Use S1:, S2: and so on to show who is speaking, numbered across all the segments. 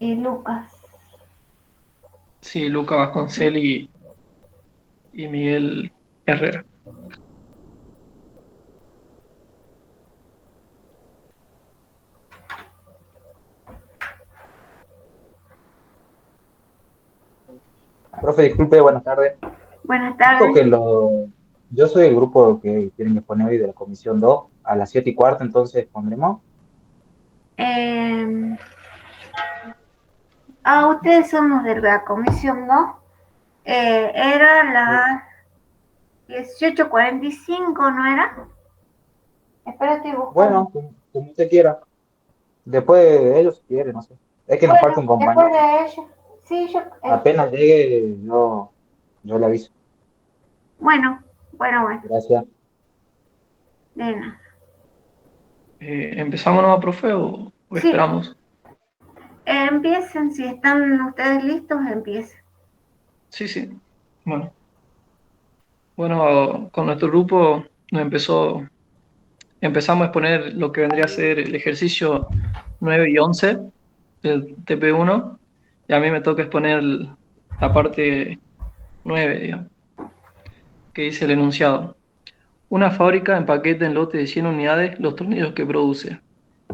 S1: y Lucas.
S2: Sí, Luca Vasconcelos y Miguel Herrera.
S3: Profe, disculpe, buenas tardes.
S1: Buenas
S3: Dijo
S1: tardes.
S3: que yo soy el grupo que tienen que poner hoy de la comisión 2 a las 7:15, entonces pondremos.
S1: Eh, ustedes son los de la comisión, ¿no? Era las 18:45, ¿no era? Espera, estoy buscando.
S3: Bueno, como usted quiera. Después de ellos, si quiere, no sé. Es que nos
S1: Bueno,
S3: falta un
S1: después
S3: compañero.
S1: de ella. Sí,
S3: Apenas llegue, yo le aviso.
S1: bueno, bueno.
S3: Gracias.
S1: De nada.
S2: ¿Empezamos nueva, profe, o
S1: Sí,
S2: esperamos?
S1: empiecen, si están ustedes listos, empiecen.
S2: Sí, sí. Bueno, bueno, con nuestro grupo empezamos a exponer lo que vendría a ser el ejercicio 9 y 11 del TP1, y a mí me toca exponer la parte 9, digamos, que dice el enunciado. Una fábrica empaqueta en lote de 100 unidades los tornillos que produce.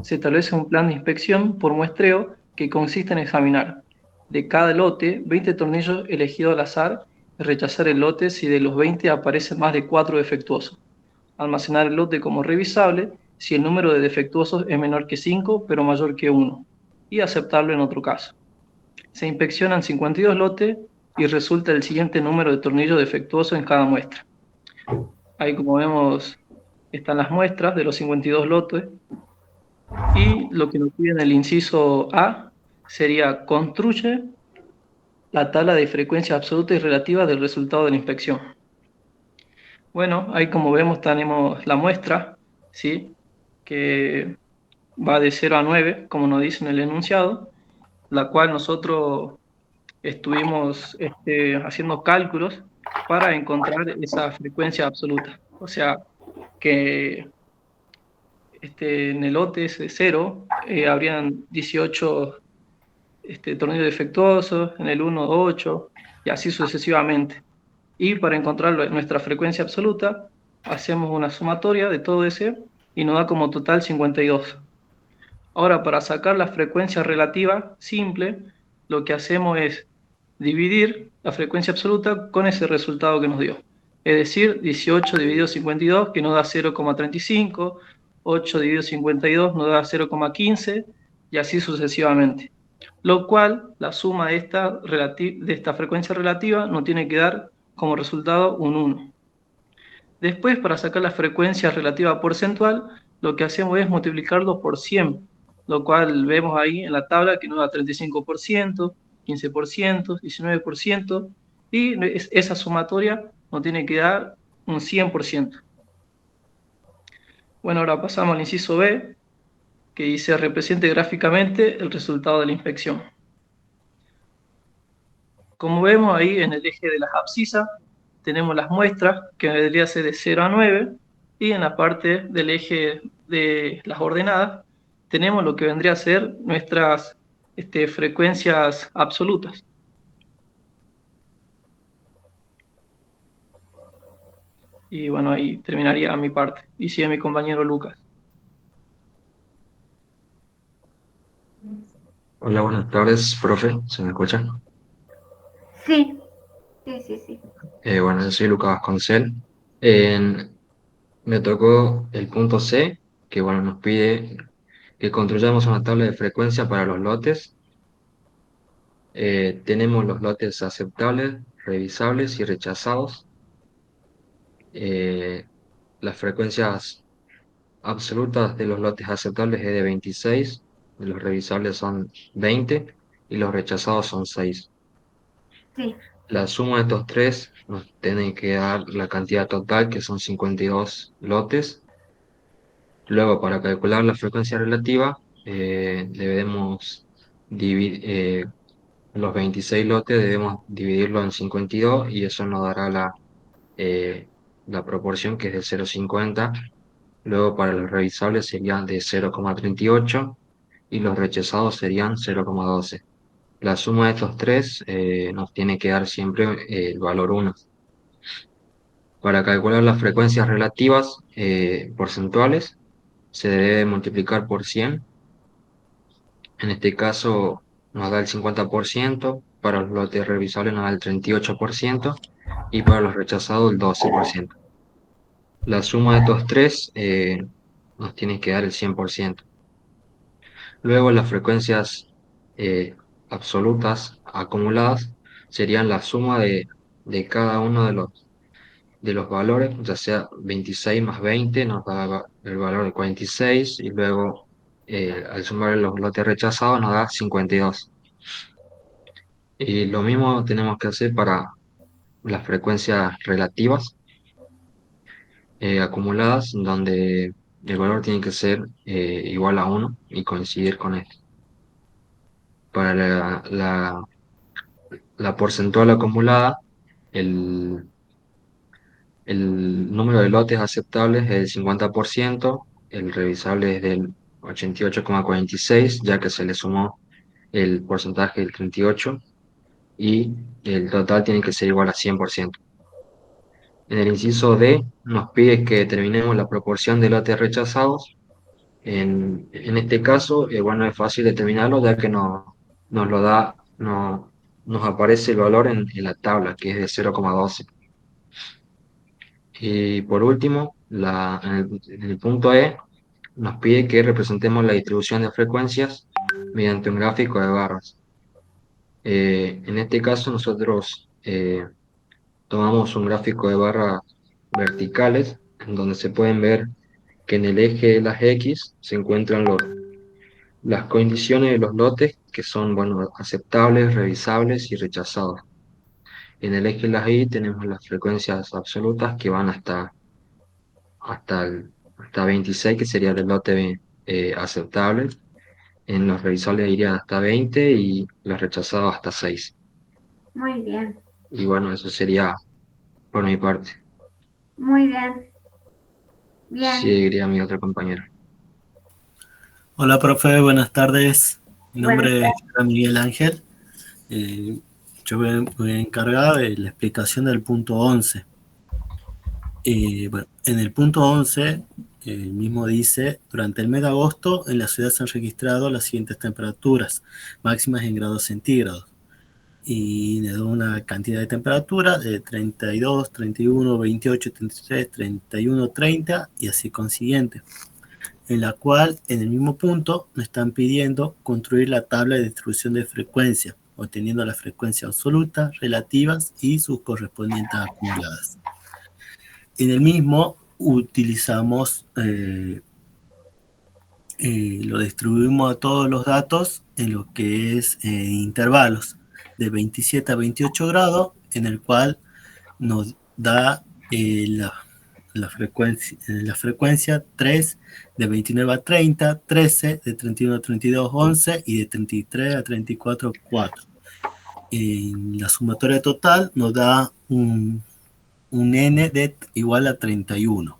S2: Se establece un plan de inspección por muestreo que consiste en examinar de cada lote 20 tornillos elegidos al azar y rechazar el lote si de los 20 aparecen más de 4 defectuosos. Almacenar el lote como revisable si el número de defectuosos es menor que 5 pero mayor que uno, y aceptarlo en otro caso. Se inspeccionan 52 lotes y resulta el siguiente número de tornillos defectuosos en cada muestra. Ahí, como vemos, están las muestras de los 52 lotes, y lo que nos pide en el inciso A sería: construye la tabla de frecuencia absoluta y relativa del resultado de la inspección. Bueno, ahí, como vemos, tenemos la muestra, ¿sí?, que va de 0 a 9, como nos dice en el enunciado, la cual nosotros estuvimos haciendo cálculos para encontrar esa frecuencia absoluta. O sea, que en el lote ese 0 habrían 18 tornillos defectuosos, en el 1 8, y así sucesivamente. Y para encontrar nuestra frecuencia absoluta, hacemos una sumatoria de todo ese y nos da como total 52. Ahora, para sacar la frecuencia relativa simple, lo que hacemos es dividir la frecuencia absoluta con ese resultado que nos dio. Es decir, 18 dividido 52, que nos da 0,35, 8 dividido 52 nos da 0,15, y así sucesivamente. Lo cual, la suma de esta frecuencia relativa nos tiene que dar como resultado un 1. Después, para sacar la frecuencia relativa porcentual, lo que hacemos es multiplicarlo por 100, lo cual vemos ahí en la tabla que nos da 35%, 15%, 19%, y esa sumatoria nos tiene que dar un 100%. Bueno, ahora pasamos al inciso B, que dice: represente gráficamente el resultado de la inspección. Como vemos ahí en el eje de las abscisas, tenemos las muestras, que debería ser de 0 a 9, y en la parte del eje de las ordenadas tenemos lo que vendría a ser nuestras frecuencias absolutas. Y bueno, ahí terminaría mi parte. Y sigue mi compañero Lucas.
S4: Hola, buenas tardes, profe. ¿Se me escucha?
S1: Sí, sí.
S4: Bueno, yo soy Lucas Vasconcel. En- Me tocó el punto C, que bueno, nos pide que construyamos una tabla de frecuencia para los lotes. Tenemos los lotes aceptables, revisables y rechazados. Eh, las frecuencias absolutas de los lotes aceptables es de 26, de los revisables son 20 y los rechazados son 6.
S1: Sí,
S4: La suma de estos tres nos tiene que dar la cantidad total, que son 52 lotes. Luego, para calcular la frecuencia relativa, debemos dividir los 26 lotes, debemos dividirlo en 52 y eso nos dará eh, la proporción, que es de 0,50. Luego, para los revisables serían de 0,38 y los rechazados serían 0,12. La suma de estos tres nos tiene que dar siempre el valor 1. Para calcular las frecuencias relativas porcentuales, se debe multiplicar por 100. En este caso nos da el 50%, para los lotes revisables nos da el 38% y para los rechazados el 12%. La suma de estos tres nos tiene que dar el 100%. Luego las frecuencias eh, absolutas acumuladas serían la suma de cada uno de los valores, ya sea 26 más 20 nos da el valor de 46 y luego al sumar los lotes rechazados nos da 52. Y lo mismo tenemos que hacer para las frecuencias relativas acumuladas, donde el valor tiene que ser igual a 1 y coincidir con esto. Para la porcentual acumulada, el, el número de lotes aceptables es del 50%, el revisable es del 88,46, ya que se le sumó el porcentaje del 38, y el total tiene que ser igual a 100%. En el inciso D nos pide que determinemos la proporción de lotes rechazados. En este caso, bueno, es fácil determinarlo ya que nos lo da, nos aparece el valor en la tabla, que es de 0,12. Y por último, en el punto E, nos pide que representemos la distribución de frecuencias mediante un gráfico de barras. En este caso, nosotros tomamos un gráfico de barras verticales, en donde se pueden ver que en el eje de las X se encuentran las condiciones de los lotes, que son, bueno, aceptables, revisables y rechazados. En el eje de las Y tenemos las frecuencias absolutas que van hasta 26, que sería el lote aceptable. En los revisables irían hasta 20 y los rechazados hasta 6.
S1: Muy bien,
S4: Y bueno, eso sería por mi parte.
S1: muy bien, bien.
S4: Seguiría mi otro compañero.
S5: Hola, profe, buenas tardes. Mi
S1: Buenas
S5: nombre es
S1: tardes.
S5: Miguel Ángel. Yo voy a encargar de la explicación del punto 11. Bueno, en el punto 11, el mismo dice, durante el mes de agosto en la ciudad se han registrado las siguientes temperaturas, máximas en grados centígrados. Y le doy una cantidad de temperatura de 32, 31, 28, 33, 31, 30 y así consiguiente, en la cual en el mismo punto me están pidiendo construir la tabla de distribución de frecuencia, obteniendo la frecuencia absoluta, relativas y sus correspondientes acumuladas. En el mismo utilizamos, lo distribuimos a todos los datos en lo que es intervalos de 27 a 28 grados, en el cual nos da la frecuencia 3 de 29 a 30, 13 de 31 a 32, 11 y de 33 a 34, 4. En la sumatoria total nos da un n de igual a 31,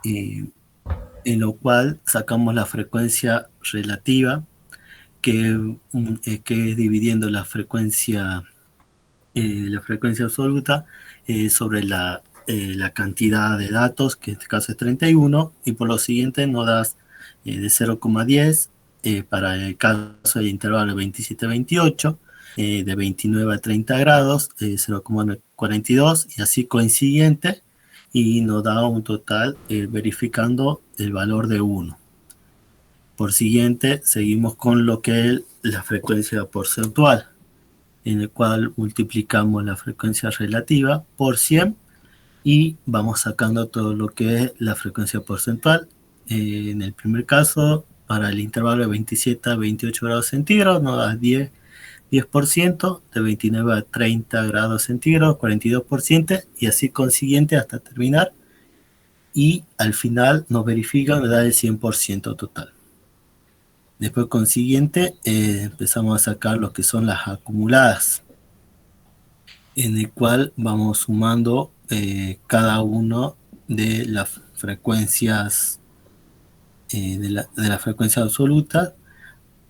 S5: en lo cual sacamos la frecuencia relativa, que es dividiendo la frecuencia absoluta sobre la cantidad de datos, que en este caso es 31, y por lo siguiente nos das de 0,10 para el caso del intervalo 27-28, de 29 a 30 grados, 0,42, y así coincidente, y nos da un total verificando el valor de 1. Por siguiente, seguimos con lo que es la frecuencia porcentual, en el cual multiplicamos la frecuencia relativa por 100 y vamos sacando todo lo que es la frecuencia porcentual. En el primer caso, para el intervalo de 27 a 28 grados centígrados, nos da 10%, de 29 a 30 grados centígrados, 42%, y así consiguiente hasta terminar. Y al final nos verifica, nos da el 100% total. Después, consiguiente, empezamos a sacar lo que son las acumuladas, en el cual vamos sumando cada uno de las frecuencias de la frecuencia absoluta,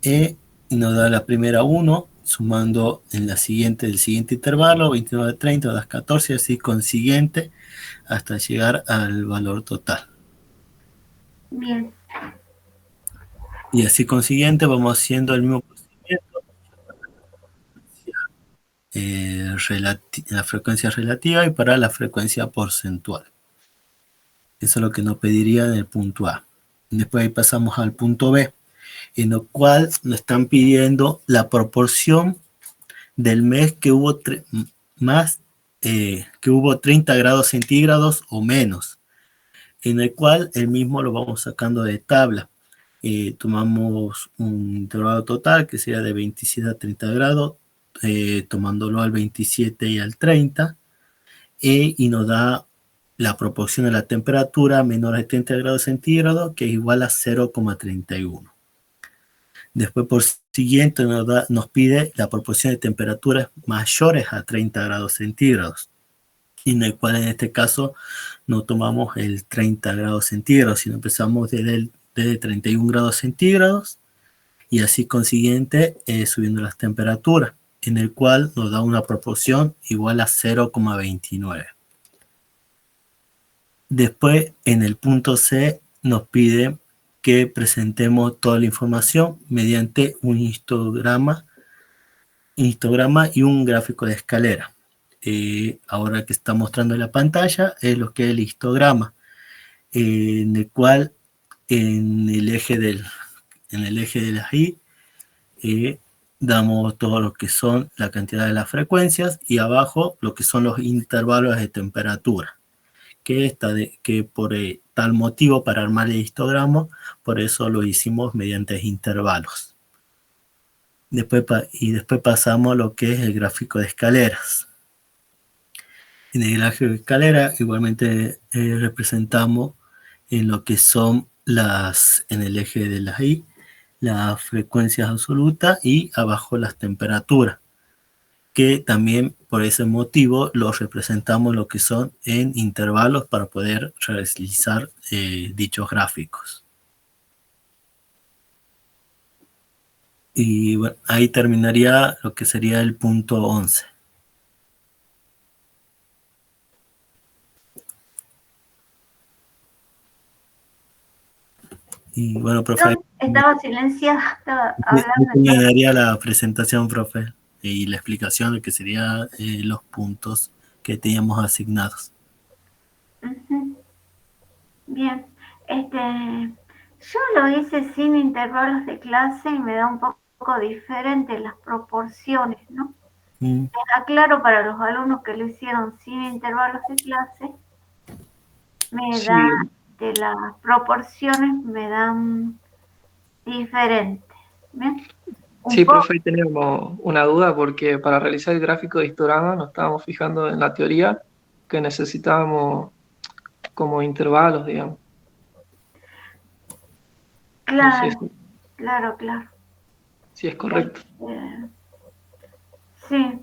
S5: y y nos da la primera 1, sumando en el siguiente intervalo, 29, 30, das 14, así consiguiente, hasta llegar al valor total.
S1: Bien.
S5: Y así consiguiente vamos haciendo el mismo procedimiento, la frecuencia relativa y para la frecuencia porcentual. Eso es lo que nos pediría en el punto A. Después ahí pasamos al punto B, en lo cual nos están pidiendo la proporción del mes que hubo que hubo 30 grados centígrados o menos, en el cual el mismo lo vamos sacando de tabla. Tomamos un intervalo total que sería de 27 a 30 grados, tomándolo al 27 y al 30, y nos da la proporción de la temperatura menor a 30 grados centígrados, que es igual a 0,31. Después, por siguiente, nos pide la proporción de temperaturas mayores a 30 grados centígrados, en el cual en este caso no tomamos el 30 grados centígrados, sino empezamos desde 31 grados centígrados y así consiguiente subiendo las temperaturas, en el cual nos da una proporción igual a 0,29. Después, en el punto C, nos pide que presentemos toda la información mediante un histograma y un gráfico de escalera. Ahora que está mostrando en la pantalla es lo que es el histograma, en el cual en el eje de la Y damos todo lo que son la cantidad de las frecuencias y abajo lo que son los intervalos de temperatura. Que por tal motivo, para armar el histograma, por eso lo hicimos mediante intervalos. Después pasamos a lo que es el gráfico de escaleras. En el gráfico de escalera igualmente representamos en lo que son en el eje de la Y, las frecuencias absolutas y abajo las temperaturas, que también por ese motivo los representamos lo que son en intervalos para poder realizar dichos gráficos. Y bueno, ahí terminaría lo que sería el punto 11. Y bueno, profe.
S1: Estaba silenciada, estaba hablando.
S5: Terminaría la presentación, profe, y la explicación de que serían los puntos que teníamos asignados.
S1: Bien, yo lo hice sin intervalos de clase y me da un poco diferente las proporciones, ¿no? Aclaro para los alumnos que lo hicieron sin intervalos de clase,
S2: Sí.
S1: de las proporciones me dan diferentes. ¿Bien?
S2: Sí, profe, ahí tenemos una duda porque para realizar el gráfico de histograma nos estábamos fijando en la teoría que necesitábamos como intervalos, digamos.
S1: Claro,
S2: No sé
S1: claro.
S2: si es correcto.
S1: Sí,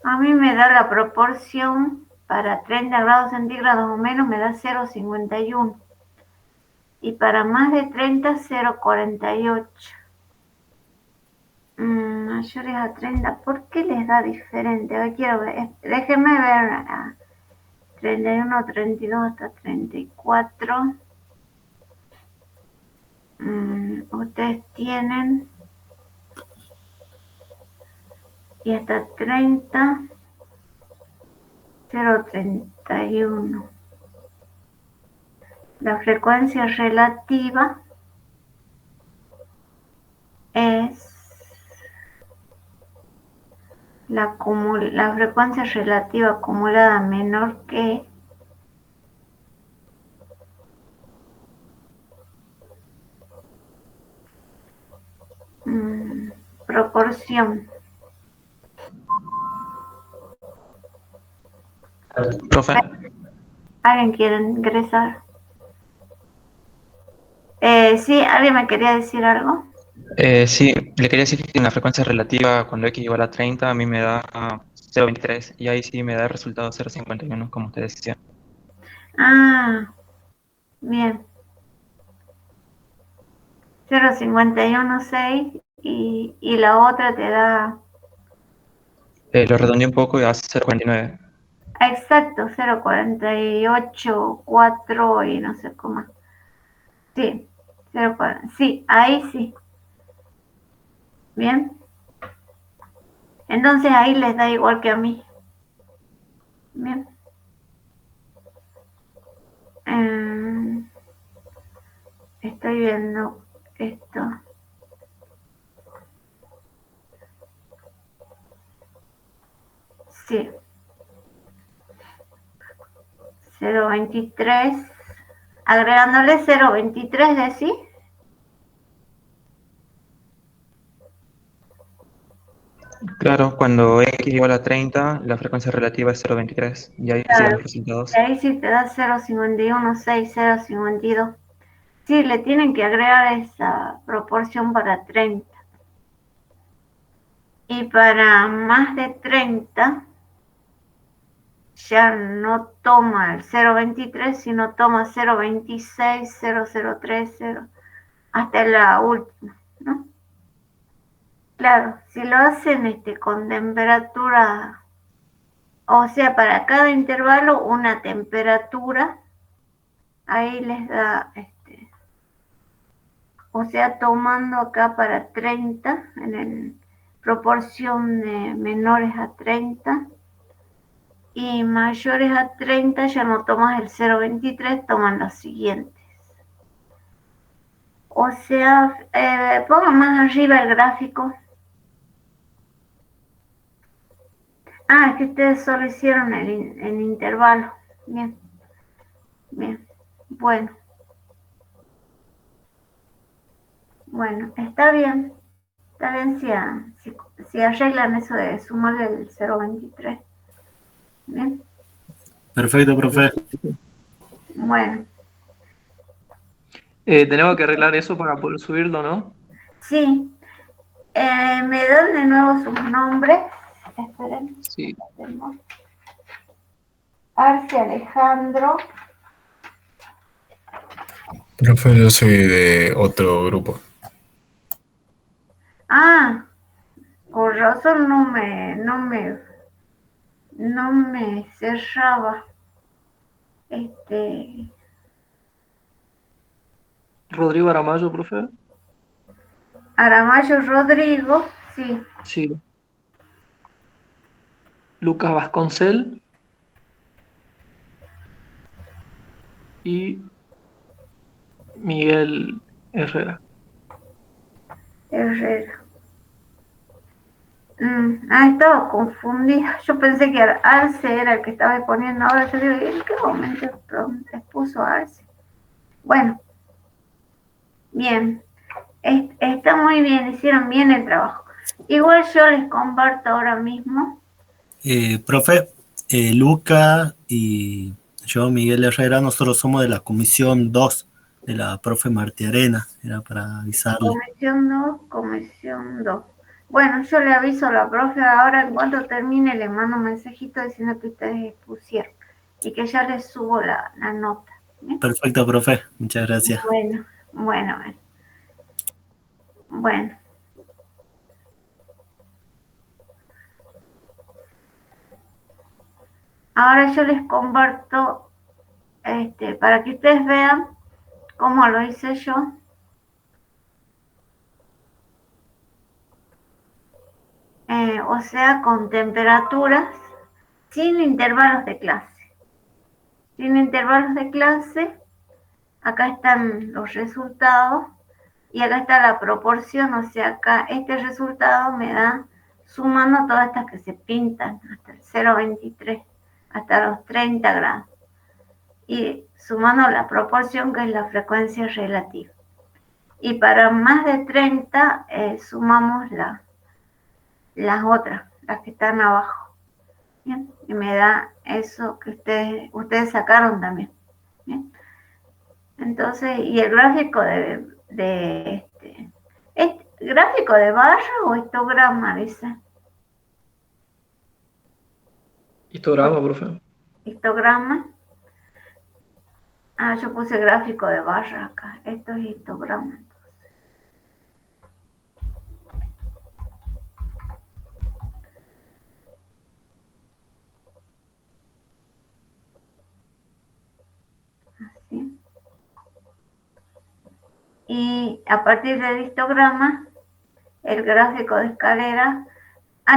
S1: a mí me da la proporción para 30 grados centígrados o menos me da 0,51 y para más de 30, 0,48. Mayores a 30, ¿por qué les da diferente? A ver, quiero ver, déjenme ver. 31, 32 hasta 34. Ustedes tienen y hasta 30, 0,31. La frecuencia relativa es la frecuencia relativa acumulada menor que proporción.
S6: Profe.
S1: ¿Alguien quiere ingresar? Sí, ¿alguien me quería decir algo?
S6: Sí, le quería decir que en la frecuencia relativa, cuando x igual a 30, a mí me da 0,23 y ahí sí me da el resultado 0,51, como usted decía.
S1: Ah, bien. 0,516 y la otra te da...
S6: Lo redondeé un poco y hace 0,49.
S1: Exacto, 0,48, 4 y no sé cómo. Sí, 0,40. Sí, ahí sí. Bien. Entonces ahí les da igual que a mí. Bien. Estoy viendo esto. Sí. 0,23. Agregándole 0,23, ¿decís?
S6: Claro, cuando x igual a 30, la frecuencia relativa es 0,23. Y ahí siguen
S1: Claro.
S6: los resultados.
S1: Y ahí sí te da 0,51, 6, 0,52. Sí, le tienen que agregar esa proporción para 30. Y para más de 30, ya no toma el 0,23, sino toma 0,26, 0,03, 0, hasta la última, ¿no? Claro, si lo hacen con temperatura, o sea, para cada intervalo una temperatura, ahí les da, o sea, tomando acá para 30, proporción de menores a 30, y mayores a 30 ya no tomas el 0,23, toman los siguientes. O sea, pongo más arriba el gráfico. Ah, es que ustedes solo hicieron el intervalo. Bien, bien. Bueno, bueno, está bien. Está bien si arreglan eso de sumarle el 0,23. Bien,
S5: Perfecto, profe.
S1: bueno.
S2: Tenemos que arreglar eso para poder subirlo, ¿no?
S1: Sí, me dan de nuevo sus nombres. Esperen.
S2: Sí.
S1: Arce Alejandro.
S7: Profe, yo soy de otro grupo.
S1: Ah, con razón no me cerraba.
S2: Rodrigo Aramayo, profe.
S1: Aramayo Rodrigo, sí.
S2: Sí. Lucas Vasconcel. Y Miguel Herrera.
S1: Herrera. Estaba confundida. Yo pensé que Arce era el que estaba poniendo ahora. Yo digo, ¿en qué momento expuso Arce? Bueno, bien. Está muy bien, hicieron bien el trabajo. Igual yo les comparto ahora mismo.
S5: Profe, Luca y yo, Miguel Herrera, nosotros somos de la comisión 2 de la profe Martí Arena, era para avisarle.
S1: Comisión 2. Bueno, yo le aviso a la profe ahora, en cuanto termine, le mando un mensajito diciendo que ustedes expusieron y que ya les subo la nota. ¿Bien?
S5: Perfecto, profe, muchas gracias.
S1: Bueno. Ahora yo les comparto, para que ustedes vean cómo lo hice yo. O sea, con temperaturas, sin intervalos de clase. Sin intervalos de clase, acá están los resultados y acá está la proporción, o sea, acá este resultado me da sumando todas estas que se pintan hasta el 0,23, hasta los 30 grados. Y sumando la proporción que es la frecuencia relativa. Y para más de 30 sumamos las otras, las que están abajo. ¿Bien? Y me da eso que ustedes sacaron también. ¿Bien? Entonces, y el gráfico ¿es gráfico de barra o histograma, dice?
S2: Histograma, profe.
S1: Histograma. Yo puse gráfico de barra acá. Esto es histograma. Y a partir del histograma, el gráfico de escalera,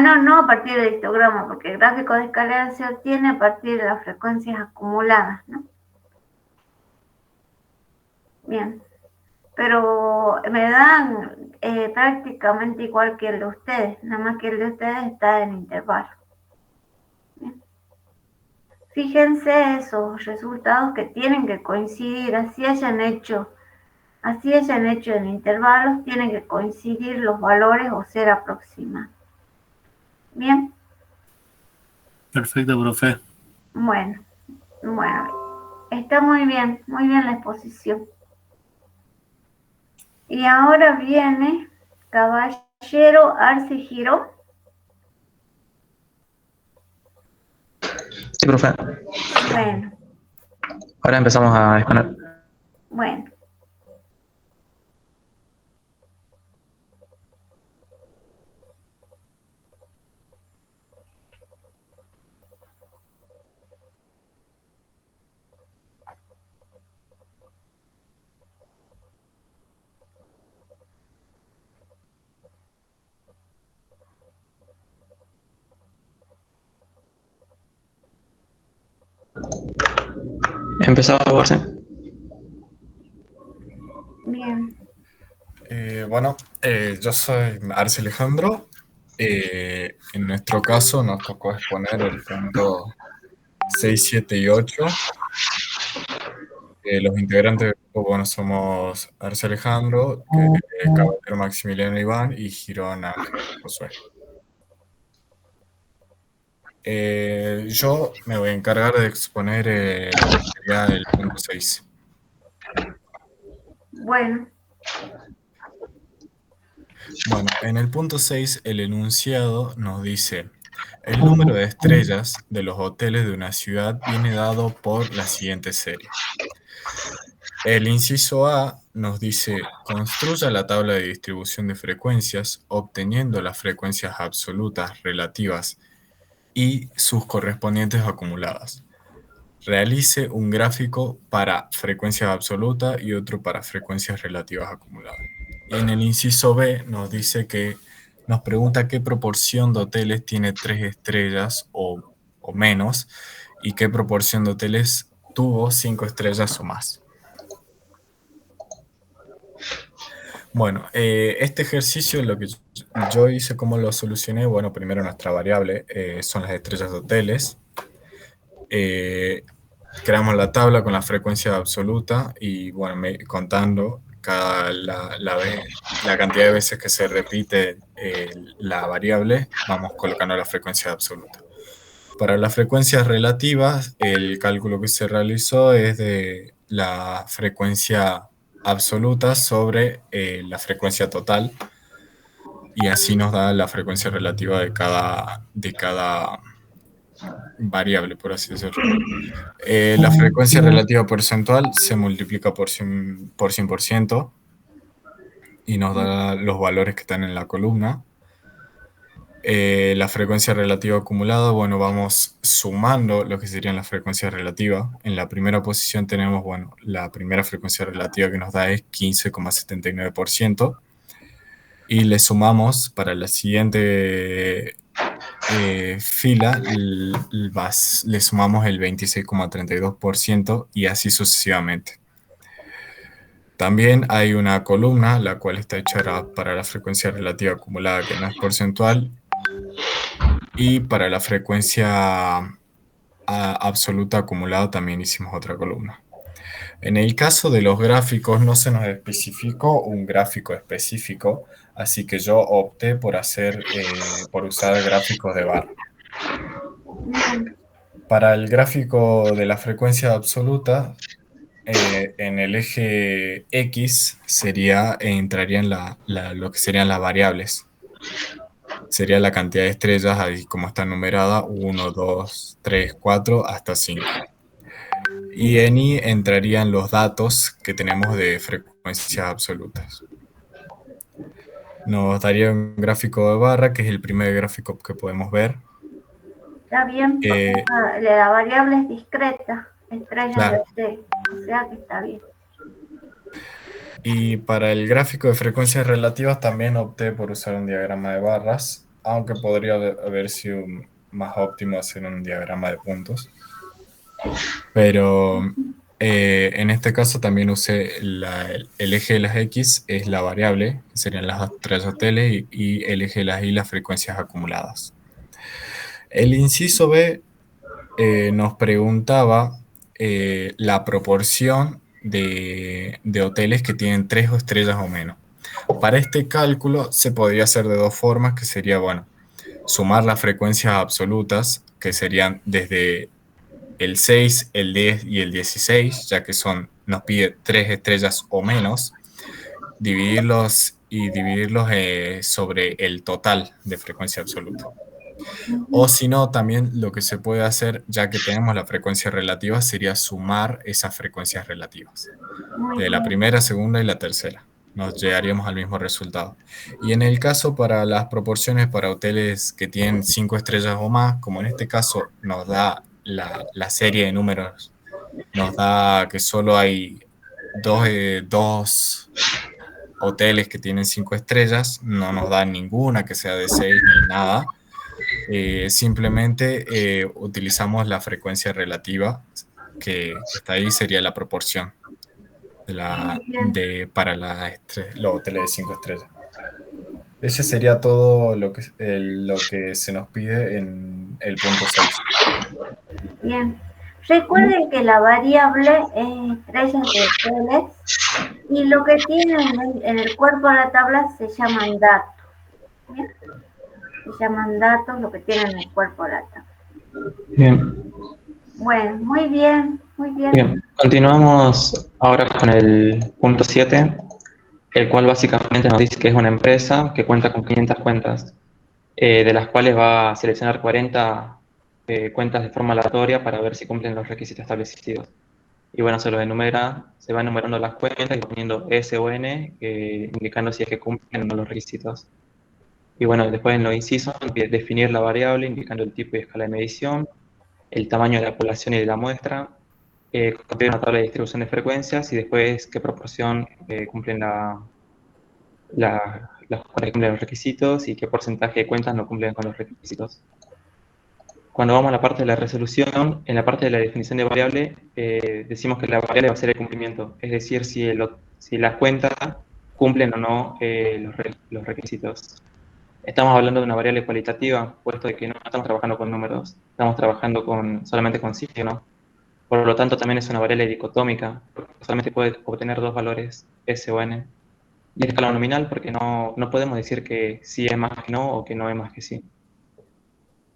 S1: no a partir del histograma, porque el gráfico de escalera se obtiene a partir de las frecuencias acumuladas, ¿no? Bien, pero me dan prácticamente igual que el de ustedes, nada más que el de ustedes está en intervalo. Bien. Fíjense esos resultados que tienen que coincidir, así hayan hecho en intervalos, tienen que coincidir los valores o ser aproximados. Bien.
S5: Perfecto, profe.
S1: Bueno, está muy bien la exposición. Y ahora viene Caballero Arce Giró.
S6: Sí, profe.
S1: Bueno.
S6: Ahora empezamos a exponer.
S1: Bueno.
S6: Empezamos a verse.
S1: Bien.
S7: Bueno, yo soy Arce Alejandro. En nuestro caso nos tocó exponer el punto 6, 7 y 8. Los integrantes del grupo, bueno, somos Arce Alejandro, Caballero Maximiliano Iván y Girón Ángel Josué. Yo me voy a encargar de exponer lo que sería el punto 6.
S1: Bueno.
S7: Bueno, en el punto 6, el enunciado nos dice: el número de estrellas de los hoteles de una ciudad viene dado por la siguiente serie. El inciso A nos dice: construya la tabla de distribución de frecuencias obteniendo las frecuencias absolutas relativas y sus correspondientes acumuladas. Realice un gráfico para frecuencias absolutas y otro para frecuencias relativas acumuladas. Y en el inciso B nos dice que nos pregunta qué proporción de hoteles tiene 3 estrellas o menos y qué proporción de hoteles tuvo 5 estrellas o más. Bueno, este ejercicio, lo que yo hice, cómo lo solucioné, bueno, primero nuestra variable son las estrellas de hoteles. Creamos la tabla con la frecuencia absoluta y, bueno, contando la cantidad de veces que se repite la variable, vamos colocando la frecuencia absoluta. Para las frecuencias relativas, el cálculo que se realizó es de la frecuencia absoluta sobre la frecuencia total, y así nos da la frecuencia relativa de cada variable, por así decirlo. La frecuencia relativa porcentual se multiplica por 100% y nos da los valores que están en la columna. La frecuencia relativa acumulada, bueno, vamos sumando lo que serían las frecuencias relativas. En la primera posición tenemos, bueno, la primera frecuencia relativa que nos da es 15,79%. Y le sumamos para la siguiente fila, le sumamos el 26,32% y así sucesivamente. También hay una columna, la cual está hecha para la frecuencia relativa acumulada, que no es porcentual, y para la frecuencia absoluta acumulada también hicimos otra columna. En el caso de los gráficos no se nos especificó un gráfico específico, así que yo opté por usar gráficos de barra. Para el gráfico de la frecuencia absoluta, en el eje X entrarían lo que serían las variables. Sería la cantidad de estrellas, ahí como está numerada, 1, 2, 3, 4, hasta 5. Y en Y entrarían los datos que tenemos de frecuencias absolutas. Nos daría un gráfico de barra, que es el primer gráfico que podemos ver.
S1: Está bien, porque la variable es discreta, estrella
S7: claro.
S1: de T, o sea que está bien.
S7: Y para el gráfico de frecuencias relativas también opté por usar un diagrama de barras, aunque podría haber sido más óptimo hacer un diagrama de puntos. Pero en este caso también usé el eje de las X, es la variable, que serían las tres hoteles, y el eje de las Y, las frecuencias acumuladas. El inciso B nos preguntaba la proporción de hoteles que tienen 3 estrellas o menos. Para este cálculo se podría hacer de dos formas, que sería, bueno, sumar las frecuencias absolutas, que serían desde el 6, el 10 y el 16, ya que nos pide 3 estrellas o menos, dividirlos sobre el total de frecuencia absoluta. O si no, también lo que se puede hacer, ya que tenemos la frecuencia relativa, sería sumar esas frecuencias relativas. De la primera, segunda y la tercera. Nos llegaríamos al mismo resultado. Y en el caso para las proporciones para hoteles que tienen 5 estrellas o más, como en este caso nos da la serie de números, nos da que solo hay dos hoteles que tienen 5 estrellas, no nos da ninguna que sea de 6 ni nada. Simplemente utilizamos la frecuencia relativa que está ahí, sería la proporción para los hoteles de 5 estrellas. Ese sería todo lo que se nos pide en el punto 6.
S1: Bien. Recuerden que la variable es estrellas de hoteles y lo que tienen en el cuerpo de la tabla se llaman datos. ¿Bien? Se llaman datos lo que tienen en el cuerpo de la tabla.
S6: Bien.
S1: Bueno, muy bien, muy bien.
S6: Bien, continuamos ahora con el punto 7, el cual básicamente nos dice que es una empresa que cuenta con 500 cuentas, de las cuales va a seleccionar 40 cuentas de forma aleatoria para ver si cumplen los requisitos establecidos. Y bueno, se va enumerando las cuentas y poniendo S o N, indicando si es que cumplen o no los requisitos. Y bueno, después en los incisos, definir la variable, indicando el tipo y escala de medición, el tamaño de la población y de la muestra, construir una tabla de distribución de frecuencias y después qué proporción cumplen las cuentas que cumplen los requisitos y qué porcentaje de cuentas no cumplen con los requisitos. Cuando vamos a la parte de la resolución, en la parte de la definición de variable, decimos que la variable va a ser el cumplimiento, es decir, si las cuentas cumplen o no los requisitos. Estamos hablando de una variable cualitativa, puesto de que no estamos trabajando con números, estamos trabajando solamente con sí o no. Por lo tanto, también es una variable dicotómica, porque solamente puede obtener dos valores, S o N. Y es escala nominal porque no podemos decir que sí es más que no o que no es más que sí.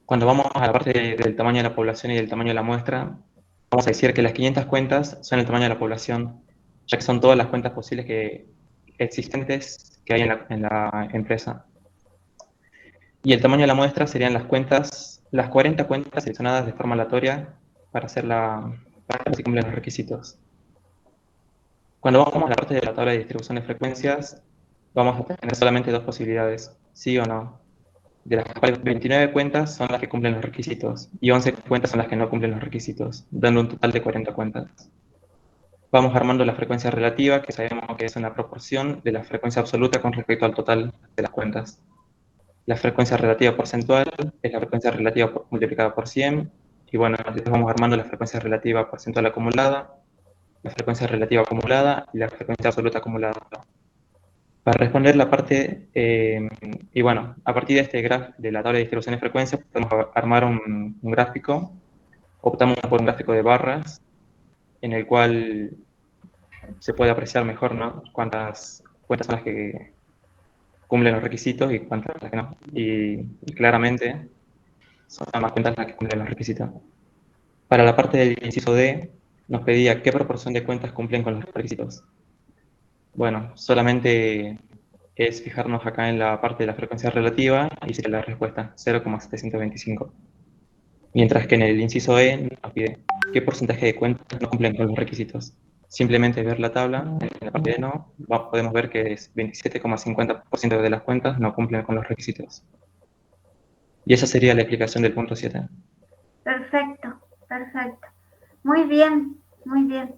S6: Cuando vamos a la parte del tamaño de la población y del tamaño de la muestra, vamos a decir que las 500 cuentas son el tamaño de la población, ya que son todas las cuentas posibles existentes que hay en la empresa. Y el tamaño de la muestra serían las 40 cuentas seleccionadas de forma aleatoria para ver si cumplen los requisitos. Cuando vamos a la parte de la tabla de distribución de frecuencias, vamos a tener solamente dos posibilidades, sí o no. De las cuales 29 cuentas son las que cumplen los requisitos y 11 cuentas son las que no cumplen los requisitos, dando un total de 40 cuentas. Vamos armando la frecuencia relativa, que sabemos que es una proporción de la frecuencia absoluta con respecto al total de las cuentas. La frecuencia relativa porcentual es la frecuencia relativa multiplicada por 100, y bueno, después vamos armando la frecuencia relativa porcentual acumulada, la frecuencia relativa acumulada y la frecuencia absoluta acumulada. Para responder la parte, y bueno, a partir de de la tabla de distribución de frecuencias, podemos armar un gráfico. Optamos por un gráfico de barras, en el cual se puede apreciar mejor, ¿no?, cuántas cuentas son las que cumplen los requisitos y cuántas las que no. Y claramente son más cuentas las que cumplen los requisitos. Para la parte del inciso D, nos pedía qué proporción de cuentas cumplen con los requisitos. Bueno, solamente es fijarnos acá en la parte de la frecuencia relativa y sería la respuesta, 0,725. Mientras que en el inciso E nos pide qué porcentaje de cuentas no cumplen con los requisitos. Simplemente ver la tabla, en la parte de no, podemos ver que es 27,50% de las cuentas no cumplen con los requisitos. Y esa sería la explicación del punto 7.
S1: Perfecto, perfecto. Muy bien, muy bien.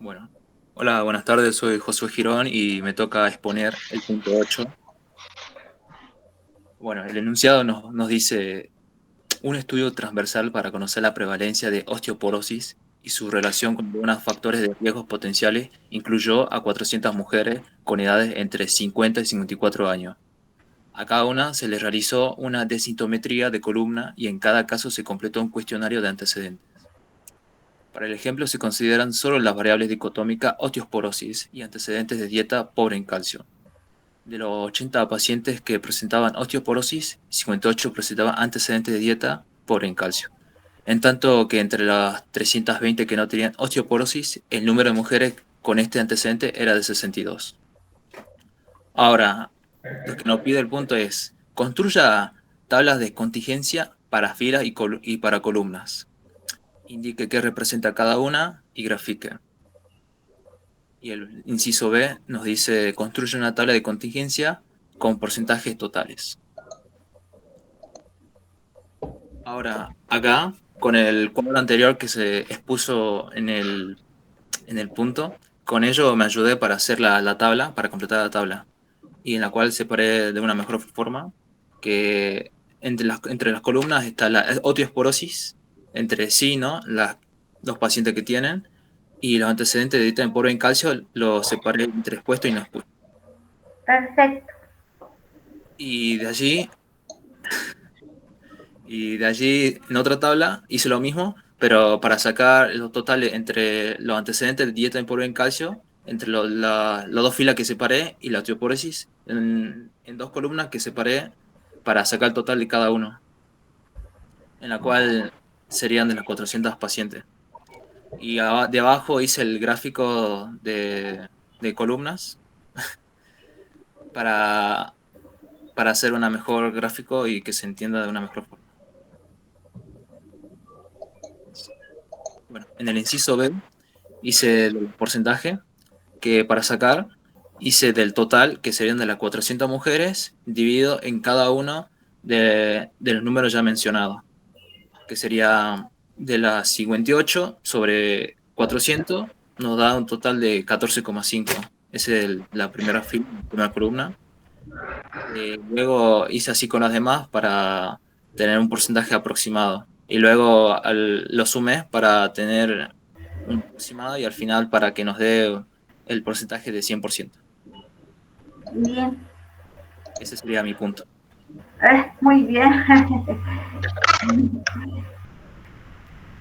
S8: Bueno, hola, buenas tardes, soy Josué Girón y me toca exponer el punto 8. Bueno, el enunciado nos dice un estudio transversal para conocer la prevalencia de osteoporosis y su relación con algunos factores de riesgos potenciales incluyó a 400 mujeres con edades entre 50 y 54 años. A cada una se les realizó una densitometría de columna y en cada caso se completó un cuestionario de antecedentes. Para el ejemplo se consideran solo las variables dicotómicas osteoporosis y antecedentes de dieta pobre en calcio. De los 80 pacientes que presentaban osteoporosis, 58 presentaban antecedentes de dieta pobre en calcio. En tanto que entre las 320 que no tenían osteoporosis, el número de mujeres con este antecedente era de 62. Ahora, lo que nos pide el punto es, construya tablas de contingencia para filas y para columnas. Indique qué representa cada una y grafique. Y el inciso B nos dice, construye una tabla de contingencia con porcentajes totales. Ahora, acá, con el cuadro anterior que se expuso en el punto, con ello me ayudé para hacer la tabla, para completar la tabla, y en la cual separé de una mejor forma que entre las columnas está la osteoporosis, entre sí, ¿no? Los pacientes que tienen, y los antecedentes de dieta en pobre en calcio los separé entre expuesto y no expuesto.
S1: Perfecto.
S8: Y de allí en otra tabla hice lo mismo, pero para sacar los totales entre los antecedentes de dieta en pobre en calcio, entre las dos filas que separé y la osteoporosis, en dos columnas que separé para sacar el total de cada uno, en la cual serían de las 400 pacientes. Y de abajo hice el gráfico de columnas para hacer una mejor gráfico y que se entienda de una mejor forma. Bueno, en el inciso B hice el porcentaje que para sacar hice del total, que serían de las 400 mujeres, dividido en cada uno de los números ya mencionados, que sería de las 58 sobre 400, nos da un total de 14,5. Esa es la primera fila, la primera columna. Luego hice así con las demás para tener un porcentaje aproximado. Y luego lo sumé para tener un aproximado y al final para que nos dé el porcentaje de 100%.
S1: Bien.
S8: Ese sería mi punto.
S1: Muy bien.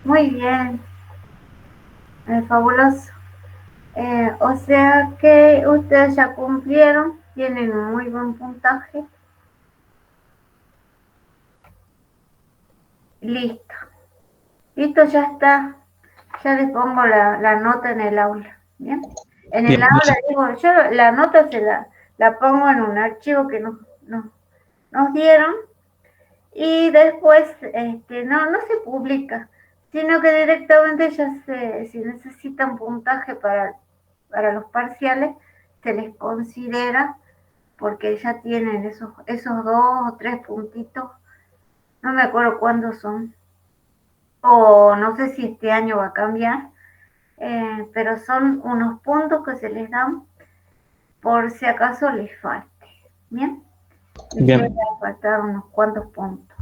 S1: Muy bien. Fabuloso. O sea que ustedes ya cumplieron, tienen un muy buen puntaje. Listo. Listo, ya está. Ya les pongo la nota en el aula. ¿Bien? En el aula, digo, yo la nota la pongo en un archivo que nos dieron y después no se publica, sino que directamente si necesitan puntaje para los parciales, se les considera porque ya tienen esos 2 o 3 puntitos, no me acuerdo cuándo son, o no sé si este año va a cambiar, pero son unos puntos que se les dan por si acaso les falte. ¿Bien? Les van a faltar unos cuantos puntos.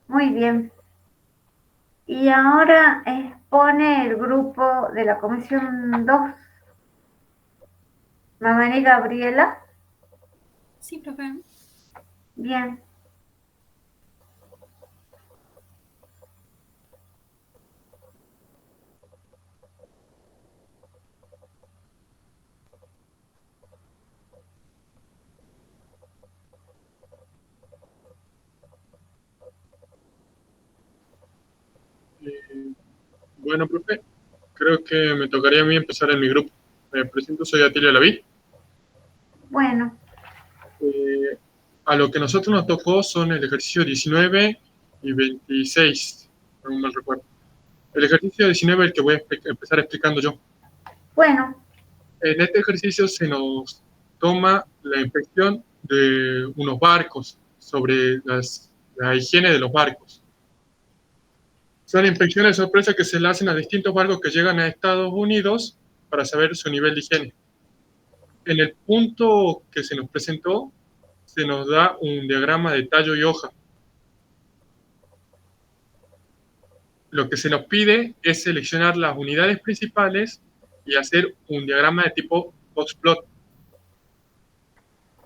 S1: Muy bien. Y ahora expone el grupo de la comisión 2. Mamá y Gabriela.
S9: Sí, profe.
S1: Bien.
S10: Bueno, profe, creo que me tocaría a mí empezar en mi grupo. Me presento, soy Atilio Laví.
S1: Bueno.
S10: A lo que nosotros nos tocó son el ejercicio 19 y 26, no mal recuerdo. El ejercicio 19 es el que voy a empezar explicando yo.
S1: Bueno.
S10: En este ejercicio se nos toma la inspección de unos barcos, sobre la higiene de los barcos. Son inspecciones de sorpresa que se le hacen a distintos barcos que llegan a Estados Unidos para saber su nivel de higiene. En el punto que se nos presentó, se nos da un diagrama de tallo y hoja. Lo que se nos pide es seleccionar las unidades principales y hacer un diagrama de tipo boxplot.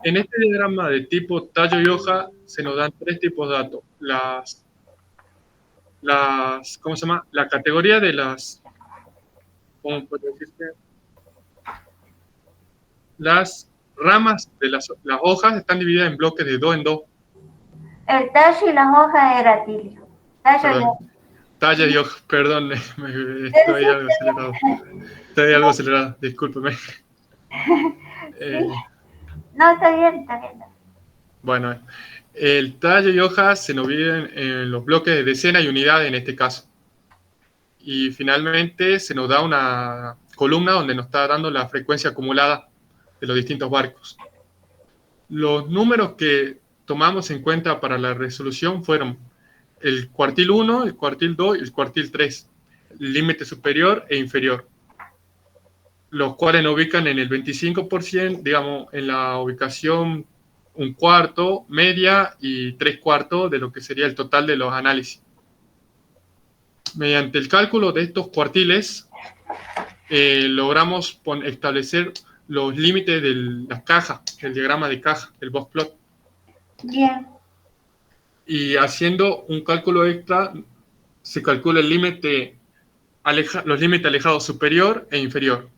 S10: En este diagrama de tipo tallo y hoja se nos dan tres tipos de datos. ¿Cómo se llama? La categoría de las, ¿cómo puedo decirte? Las ramas de las hojas están divididas en bloques de 2 en 2.
S1: El tallo y las hojas era Tilio. Tallo y hoja.
S10: Tallo y hoja, perdón, estoy algo acelerado. Estoy algo acelerado, discúlpeme.
S1: No, está bien.
S10: Bueno, el tallo y hoja se nos dividen en los bloques de decenas y unidades en este caso. Y finalmente se nos da una columna donde nos está dando la frecuencia acumulada de los distintos barcos. Los números que tomamos en cuenta para la resolución fueron el cuartil 1, el cuartil 2 y el cuartil 3, límite superior e inferior, los cuales nos ubican en el 25%, digamos, en la ubicación 1/4, media y 3/4 de lo que sería el total de los análisis. Mediante el cálculo de estos cuartiles, logramos establecer los límites de las cajas, el diagrama de caja, el boxplot.
S1: Bien.
S10: Y haciendo un cálculo extra, se calcula el límite los límites alejados superior e inferior,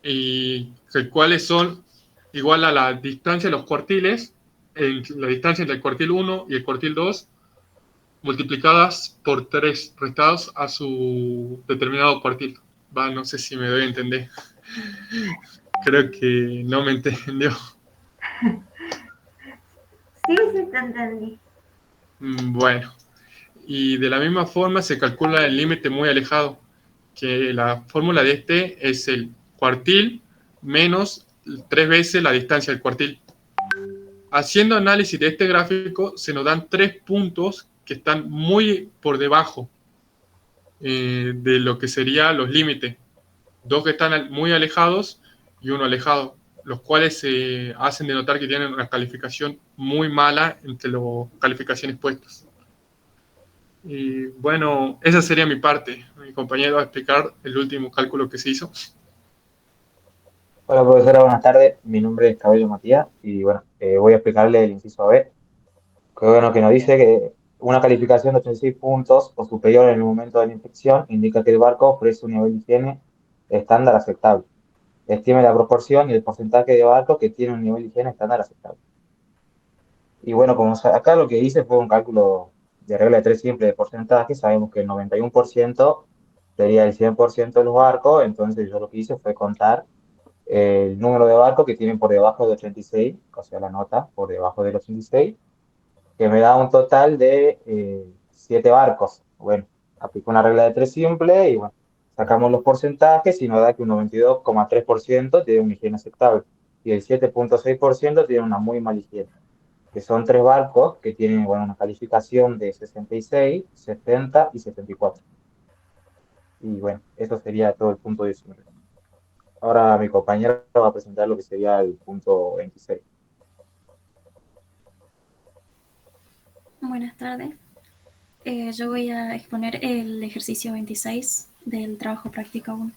S10: y cuáles son igual a la distancia de los cuartiles, la distancia entre el cuartil 1 y el cuartil 2, multiplicadas por 3, restados a su determinado cuartil. No sé si me doy a entender. Creo que no me entendió.
S1: Sí, te entendí.
S10: Bueno, y de la misma forma se calcula el límite muy alejado, que la fórmula de este es el cuartil menos 3 veces la distancia del cuartil. Haciendo análisis de este gráfico, se nos dan 3 puntos que están muy por debajo de lo que serían los límites. 2 que están muy alejados y 1 alejado, los cuales se hacen denotar que tienen una calificación muy mala entre las calificaciones puestas. Y bueno, esa sería mi parte. Mi compañero va a explicar el último cálculo que se hizo.
S3: Hola profesora, buenas tardes. Mi nombre es Cabello Matías y bueno, voy a explicarle el inciso B, que nos dice que una calificación de 86 puntos o superior en el momento de la inspección indica que el barco ofrece un nivel de higiene estándar aceptable. Estime la proporción y el porcentaje de barcos que tiene un nivel de higiene estándar aceptable. Y bueno, como acá lo que hice fue un cálculo de regla de 3 simple de porcentaje. Sabemos que el 91% sería el 100% de los barcos, entonces yo lo que hice fue contar el número de barcos que tienen por debajo de 86, o sea, la nota por debajo del 86, que me da un total de 7 barcos. Bueno, aplico una regla de 3 simple y bueno, sacamos los porcentajes y nos da que un 92,3% tiene una higiene aceptable y el 7,6% tiene una muy mala higiene, que son 3 barcos que tienen, bueno, una calificación de 66, 70 y 74. Y bueno, eso sería todo el punto 19. Ahora mi compañero va a presentar lo que sería el punto 26.
S9: Buenas tardes. Yo voy a exponer el ejercicio 26 del trabajo práctica 1.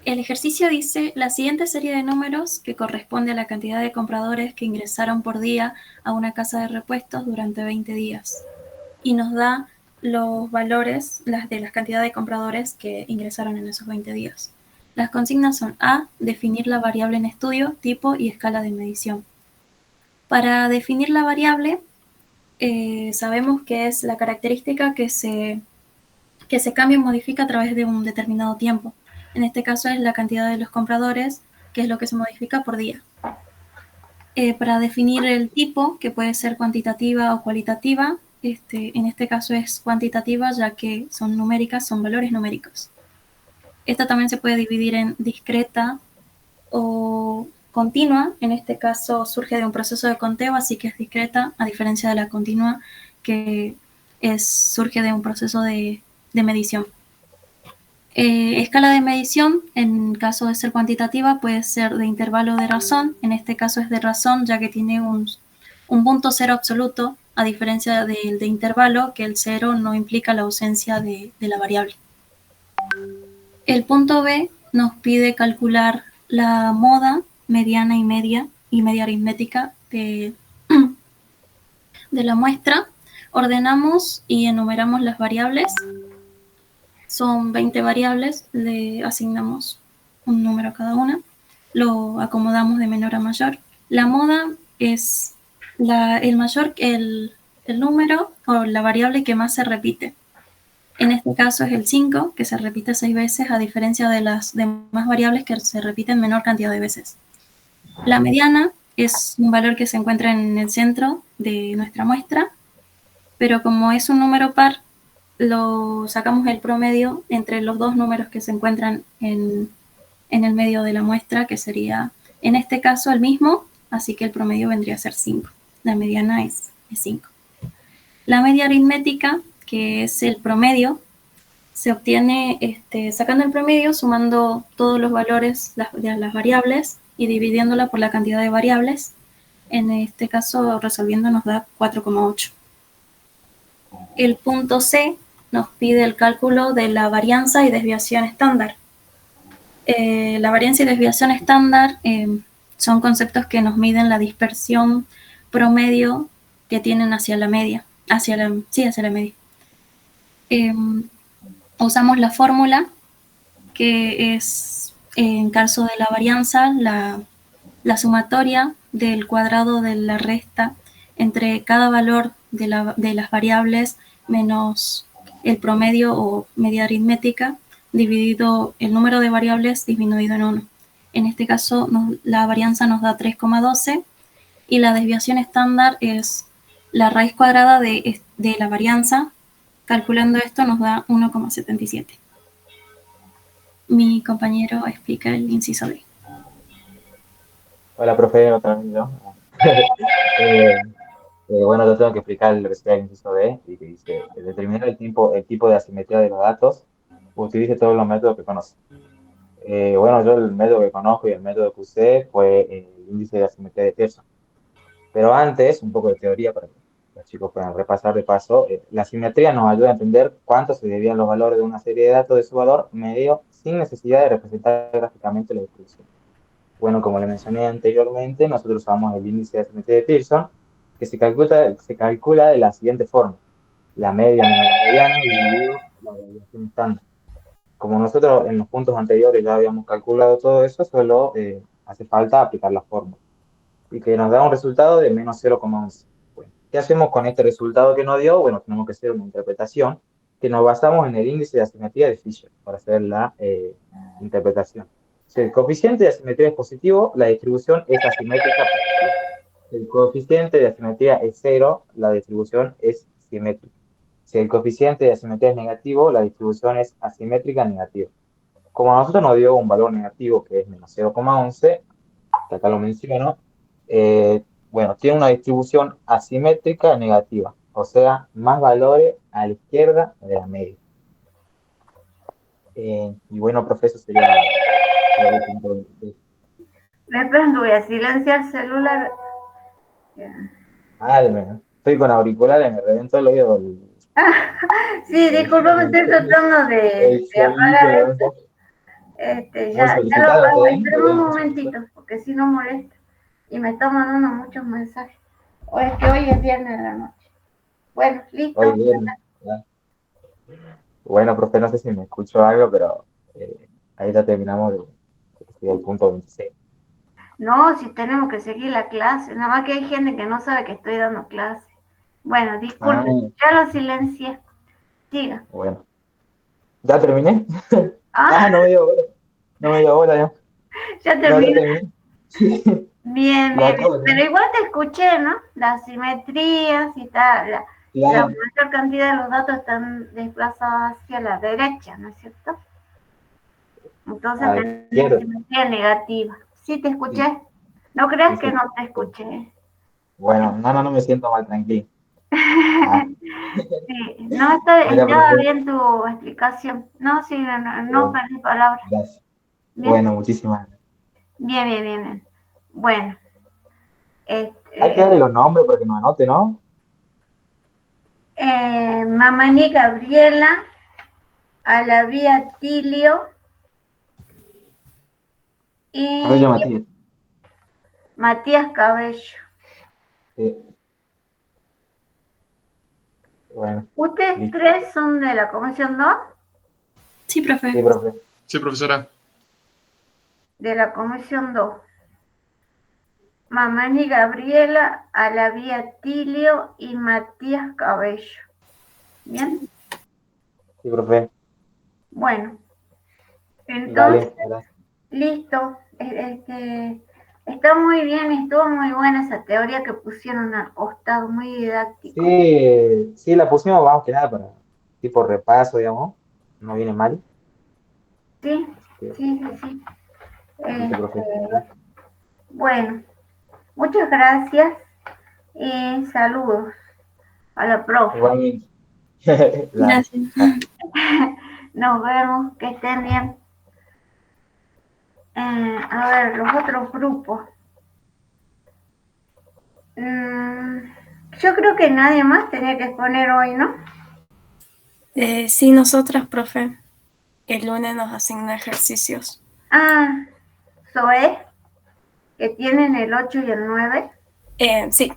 S9: El ejercicio dice la siguiente serie de números, que corresponde a la cantidad de compradores que ingresaron por día a una casa de repuestos durante 20 días. Y nos da los valores de las cantidades de compradores que ingresaron en esos 20 días. Las consignas son A, definir la variable en estudio, tipo y escala de medición. Para definir la variable, sabemos que es la característica que se cambia y modifica a través de un determinado tiempo. En este caso es la cantidad de los compradores, que es lo que se modifica por día. Para definir el tipo, que puede ser cuantitativa o cualitativa, en este caso es cuantitativa, ya que son numéricas, son valores numéricos. Esta también se puede dividir en discreta o continua. En este caso surge de un proceso de conteo, así que es discreta, a diferencia de la continua, que surge de un proceso de medición. Escala de medición, en caso de ser cuantitativa, puede ser de intervalo de razón. En este caso es de razón, ya que tiene un punto cero absoluto, a diferencia del de intervalo, que el cero no implica la ausencia de la variable. El punto B nos pide calcular la moda, mediana y media aritmética de la muestra. Ordenamos y enumeramos las variables. Son 20 variables, le asignamos un número a cada una, lo acomodamos de menor a mayor. La moda es el número o la variable que más se repite. En este caso es el 5, que se repite 6 veces, a diferencia de las demás variables que se repiten menor cantidad de veces. La mediana es un valor que se encuentra en el centro de nuestra muestra, pero como es un número par, lo sacamos el promedio entre los dos números que se encuentran en el medio de la muestra, que sería en este caso el mismo, así que el promedio vendría a ser 5. La mediana es 5. La media aritmética, que es el promedio, se obtiene sacando el promedio, sumando todos los valores de las variables y dividiéndola por la cantidad de variables. En este caso, resolviendo nos da 4,8. El punto C nos pide el cálculo de la varianza y desviación estándar. La varianza y desviación estándar son conceptos que nos miden la dispersión promedio que tienen hacia la media. Hacia la media. Usamos la fórmula, que es, en caso de la varianza, la sumatoria del cuadrado de la resta entre cada valor de las variables menos el promedio o media aritmética, dividido el número de variables disminuido en 1. En este caso, la varianza nos da 3,12 y la desviación estándar es la raíz cuadrada de la varianza. Calculando esto nos da 1,77. Mi compañero explica el inciso D.
S3: Hola, profe, otra vez yo. Bueno, yo tengo que explicar lo que sería el inciso D, y que dice, determinar el tipo de asimetría de los datos, utilice todos los métodos que conoce. Bueno, yo el método que conozco y el método que usé fue el índice de asimetría de Pearson. Pero antes, un poco de teoría para que los chicos puedan repasar de paso, la asimetría nos ayuda a entender cuánto se debían los valores de una serie de datos de su valor medio sin necesidad de representar gráficamente la distribución. Bueno, como le mencioné anteriormente, nosotros usamos el índice de asimetría de Pearson, que se calcula de la siguiente forma: la media menos la mediana dividido la desviación estándar. Como nosotros en los puntos anteriores ya habíamos calculado todo eso, solo hace falta aplicar la fórmula, y que nos da un resultado de menos 0,11. Bueno, ¿qué hacemos con este resultado que nos dio? Bueno, tenemos que hacer una interpretación, que nos basamos en el índice de asimetría de Fisher para hacer la interpretación. Si el coeficiente de asimetría es positivo, la distribución es asimétrica positiva. Si el coeficiente de asimetría es 0, la distribución es simétrica. Si el coeficiente de asimetría es negativo, la distribución es asimétrica negativa. Como a nosotros nos dio un valor negativo, que es menos 0,11, que acá lo menciono, bueno, tiene una distribución asimétrica negativa, o sea, más valores a la izquierda de la media. Y bueno, profe, eso sería el punto de...
S1: Espera, voy a silenciar el celular.
S3: Estoy con auriculares, me reventó el oído.
S1: Sí, disculpame, estoy tratando de apagar esto. Ya lo apago, espera un momentito, porque si no molesta. Y me están mandando muchos mensajes. O es que hoy es viernes de la noche. Bueno, listo.
S3: Hoy viernes, ya. Bueno, profe, no sé si me escucho algo, pero ahí ya terminamos el punto 26.
S1: No, si tenemos que seguir la clase. Nada más que hay gente que no sabe que estoy dando clase. Bueno, disculpen, ya lo silencié. Siga.
S3: Bueno. ¿Ya terminé? No me dio bola. No me dio bola ya.
S1: Ya terminé.
S3: Sí.
S1: Bien, pero igual te escuché, ¿no? Las simetrías y tal, la mayor cantidad de los datos están desplazados hacia la derecha, ¿no es cierto? Entonces tenés simetría negativa. ¿Sí te escuché? No creas que no te escuché.
S3: Bueno, no me siento mal, tranquilo.
S1: Sí, no, estaba bien tu explicación. No, sí, no perdí palabras.
S3: Gracias.
S1: Bien.
S3: Bueno, muchísimas gracias.
S1: Bien. Bueno.
S3: Hay que darle los nombres para que nos anote, ¿no?
S1: Mamani Gabriela, Alavía Tilio y
S3: Cabello Matías.
S1: Matías Cabello.
S3: Sí. Bueno.
S1: ¿Ustedes
S3: listo.
S1: 3 son de la Comisión 2?
S9: Sí, profe.
S3: Sí, profe.
S10: Sí, profesora.
S1: De la Comisión 2. Mamani Gabriela, Alavía Tilio y Matías Cabello. ¿Bien?
S3: Sí, profe.
S1: Bueno. Entonces,
S3: Dale,
S1: listo. Está muy bien, estuvo muy buena esa teoría que pusieron al costado, muy didáctico.
S3: sí, la pusimos, vamos que nada, para tipo repaso, digamos. No viene mal.
S1: Sí.
S3: Listo, profe.
S1: Bueno, muchas gracias y saludos a la profe.
S3: Igualmente.
S9: Gracias.
S1: Nos vemos, que estén bien. A ver, los otros grupos. Yo creo que nadie más tenía que exponer hoy, ¿no?
S9: Sí, nosotras, profe. El lunes nos asigna ejercicios.
S1: Zoe, que tienen el 8 y el 9.
S9: Sí.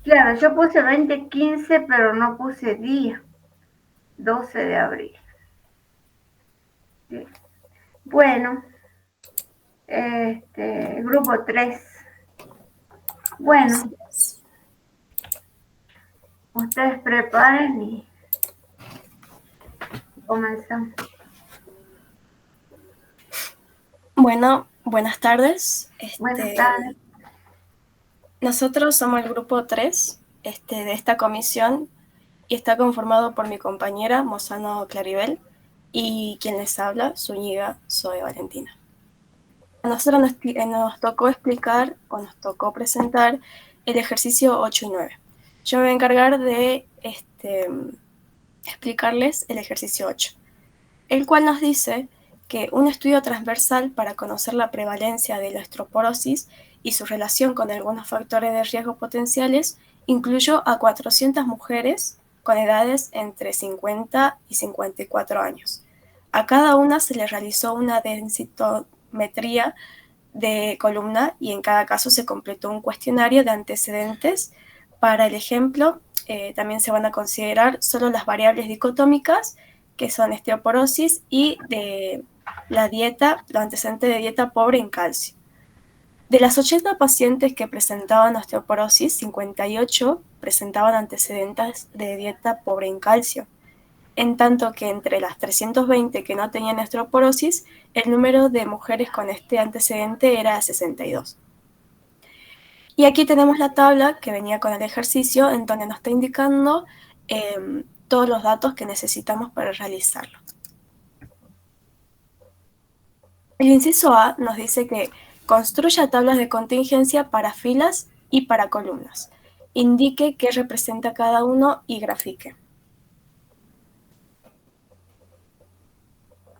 S1: Claro, yo puse 2015, pero no puse día. 12 de abril. Sí. Bueno, grupo 3. Bueno, ustedes preparen y comenzamos.
S9: Bueno, buenas tardes.
S1: Buenas tardes.
S9: Nosotros somos el grupo 3 de esta comisión y está conformado por mi compañera Mozano Claribel y quien les habla, Zúñiga Zoe Valentina. A nosotros nos tocó explicar o nos tocó presentar el ejercicio 8 y 9. Yo me voy a encargar de explicarles el ejercicio 8, el cual nos dice que un estudio transversal para conocer la prevalencia de la osteoporosis y su relación con algunos factores de riesgo potenciales incluyó a 400 mujeres con edades entre 50 y 54 años. A cada una se le realizó una densitometría de columna y en cada caso se completó un cuestionario de antecedentes. Para el ejemplo, también se van a considerar solo las variables dicotómicas, que son osteoporosis y de la dieta, los antecedentes de dieta pobre en calcio. De las 80 pacientes que presentaban osteoporosis, 58 presentaban antecedentes de dieta pobre en calcio, en tanto que entre las 320 que no tenían osteoporosis, el número de mujeres con este antecedente era 62. Y aquí tenemos la tabla que venía con el ejercicio, en donde nos está indicando todos los datos que necesitamos para realizarlo. El inciso A nos dice que construya tablas de contingencia para filas y para columnas. Indique qué representa cada uno y grafique.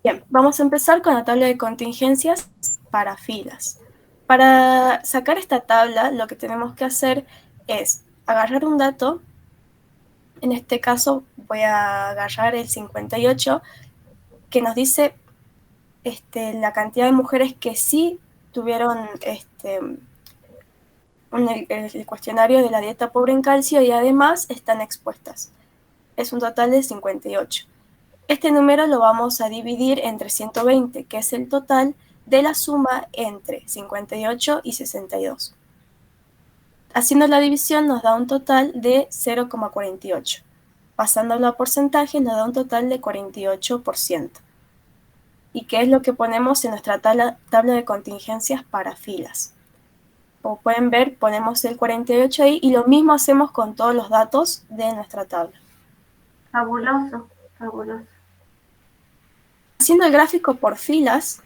S9: Bien, vamos a empezar con la tabla de contingencias para filas. Para sacar esta tabla, lo que tenemos que hacer es agarrar un dato. En este caso voy a agarrar el 58, que nos dice la cantidad de mujeres que sí tuvieron el cuestionario de la dieta pobre en calcio y además están expuestas. Es un total de 58. Este número lo vamos a dividir entre 120, que es el total de la suma entre 58 y 62. Haciendo la división nos da un total de 0,48. Pasándolo a porcentaje nos da un total de 48%. ¿Y qué es lo que ponemos en nuestra tabla de contingencias para filas? Como pueden ver, ponemos el 48 ahí y lo mismo hacemos con todos los datos de nuestra tabla.
S1: Fabuloso, fabuloso.
S9: Haciendo el gráfico por filas,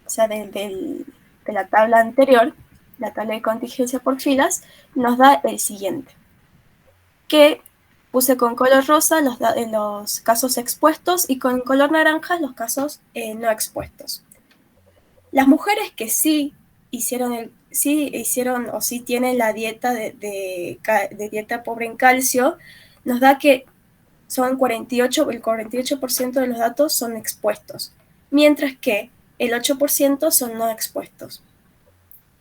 S9: o sea, de la tabla anterior, la tabla de contingencia por filas, nos da el siguiente. Que Puse con color rosa los casos expuestos y con color naranja los casos no expuestos. Las mujeres que sí hicieron o sí tienen la dieta de dieta pobre en calcio, nos da que el 48% de los datos son expuestos, mientras que el 8% son no expuestos.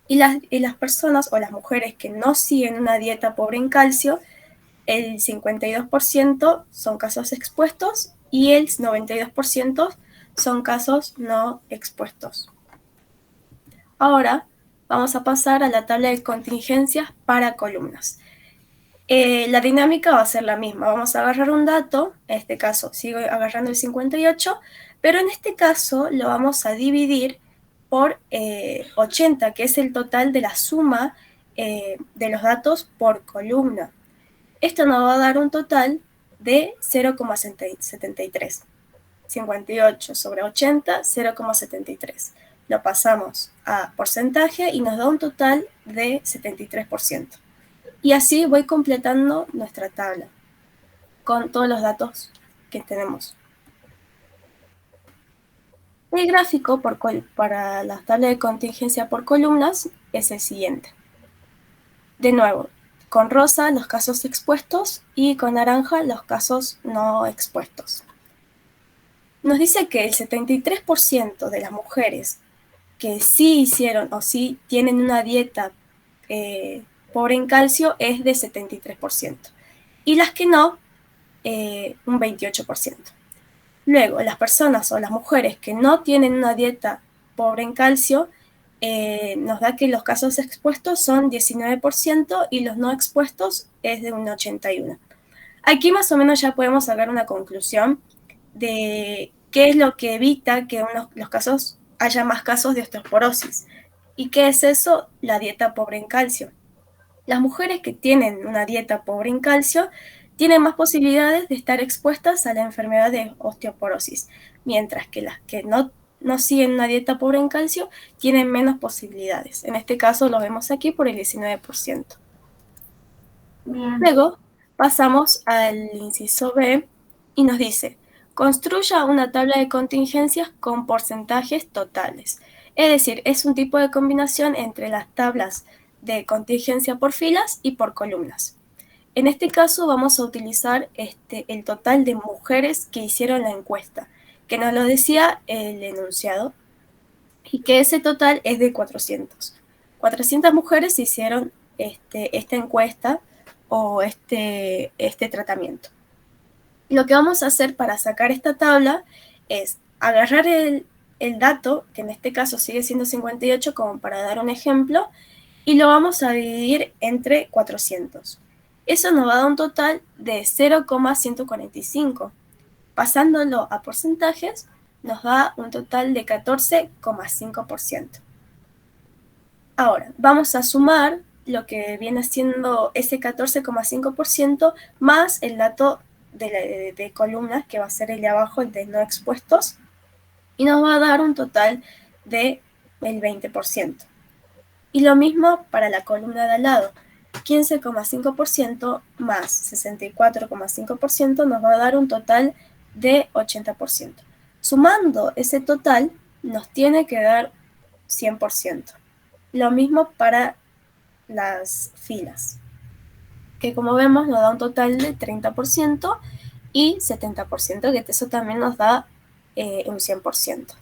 S9: Y las personas o las mujeres que no siguen una dieta pobre en calcio, el 52% son casos expuestos y el 92% son casos no expuestos. Ahora vamos a pasar a la tabla de contingencias para columnas. La dinámica va a ser la misma. Vamos a agarrar un dato, en este caso sigo agarrando el 58, pero en este caso lo vamos a dividir por 80, que es el total de la suma de los datos por columna. Esto nos va a dar un total de 0,73. 58 sobre 80, 0,73. Lo pasamos a porcentaje y nos da un total de 73%. Y así voy completando nuestra tabla con todos los datos que tenemos. El gráfico para la tabla de contingencia por columnas es el siguiente. De nuevo, con rosa los casos expuestos y con naranja los casos no expuestos. Nos dice que el 73% de las mujeres que sí hicieron o sí tienen una dieta pobre en calcio es de 73%. Y las que no, un 28%. Luego, las personas o las mujeres que no tienen una dieta pobre en calcio, nos da que los casos expuestos son 19% y los no expuestos es de un 81%. Aquí más o menos ya podemos sacar una conclusión de qué es lo que evita que los casos haya más casos de osteoporosis. ¿Y qué es eso? La dieta pobre en calcio. Las mujeres que tienen una dieta pobre en calcio tienen más posibilidades de estar expuestas a la enfermedad de osteoporosis, mientras que las que no siguen una dieta pobre en calcio tienen menos posibilidades. En este caso lo vemos aquí por el 19%. Bien. Luego pasamos al inciso B y nos dice: construya una tabla de contingencias con porcentajes totales. Es decir, es un tipo de combinación entre las tablas de contingencia por filas y por columnas. En este caso vamos a utilizar el total de mujeres que hicieron la encuesta, que nos lo decía el enunciado, y que ese total es de 400. 400 mujeres hicieron esta encuesta o este tratamiento. Lo que vamos a hacer para sacar esta tabla es agarrar el dato, que en este caso sigue siendo 58 como para dar un ejemplo, y lo vamos a dividir entre 400. Eso nos va a dar un total de 0,145. Pasándolo a porcentajes, nos da un total de 14,5%. Ahora, vamos a sumar lo que viene siendo ese 14,5% más el dato de columnas, que va a ser el de abajo, el de no expuestos, y nos va a dar un total de el 20%. Y lo mismo para la columna de al lado, 15,5% más 64,5% nos va a dar un total de 80%. Sumando ese total nos tiene que dar 100%. Lo mismo para las filas, que como vemos nos da un total de 30% y 70%, que eso también nos da un 100%.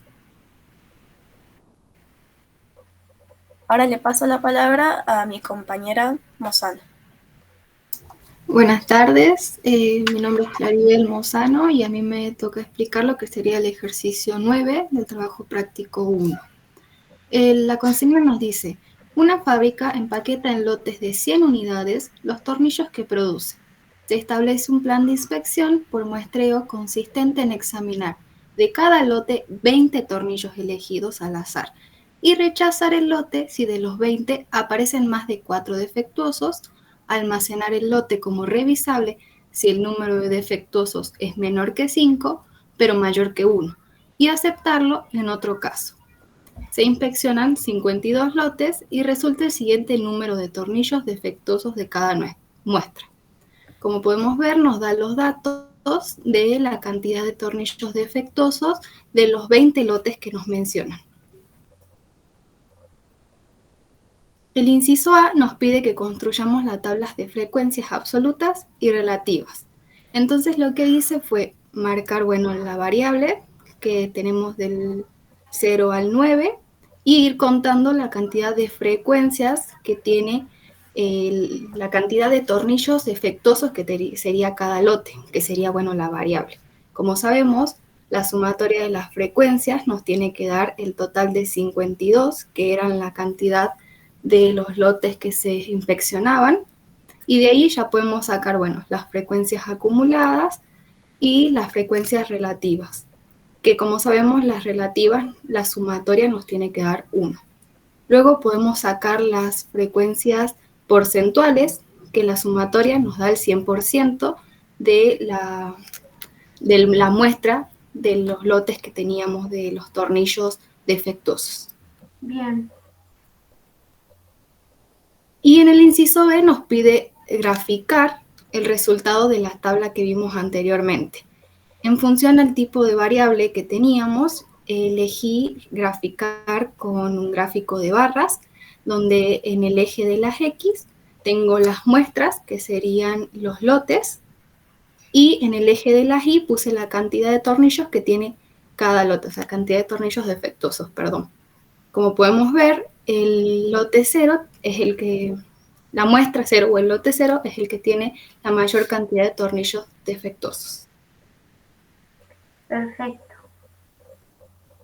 S9: Ahora le paso la palabra a mi compañera Mozano.
S11: Buenas tardes, mi nombre es Claribel Mozano y a mí me toca explicar lo que sería el ejercicio 9 del trabajo práctico 1. La consigna nos dice: una fábrica empaqueta en lotes de 100 unidades los tornillos que produce. Se establece un plan de inspección por muestreo consistente en examinar de cada lote 20 tornillos elegidos al azar y rechazar el lote si de los 20 aparecen más de 4 defectuosos, almacenar el lote como revisable si el número de defectuosos es menor que 5, pero mayor que 1, y aceptarlo en otro caso. Se inspeccionan 52 lotes y resulta el siguiente número de tornillos defectuosos de cada muestra. Como podemos ver, nos da los datos de la cantidad de tornillos defectuosos de los 20 lotes que nos mencionan. El inciso A nos pide que construyamos las tablas de frecuencias absolutas y relativas. Entonces lo que hice fue marcar, bueno, la variable que tenemos del 0 al 9 y ir contando la cantidad de frecuencias que tiene la cantidad de tornillos defectuosos que sería cada lote, que sería, bueno, la variable. Como sabemos, la sumatoria de las frecuencias nos tiene que dar el total de 52, que eran la cantidad de los lotes que se inspeccionaban, y de ahí ya podemos sacar, bueno, las frecuencias acumuladas y las frecuencias relativas, que como sabemos las relativas, la sumatoria nos tiene que dar 1. Luego podemos sacar las frecuencias porcentuales, que la sumatoria nos da el 100% de la muestra de los lotes que teníamos de los tornillos defectuosos.
S1: Bien.
S11: Y en el inciso B nos pide graficar el resultado de la tabla que vimos anteriormente. En función al tipo de variable que teníamos, elegí graficar con un gráfico de barras, donde en el eje de las X tengo las muestras, que serían los lotes, y en el eje de las Y puse la cantidad de tornillos que tiene cada lote, o sea, cantidad de tornillos defectuosos, perdón. Como podemos ver, el lote 0 es el que, la muestra 0 o el lote 0 es el que tiene la mayor cantidad de tornillos defectuosos.
S1: Perfecto.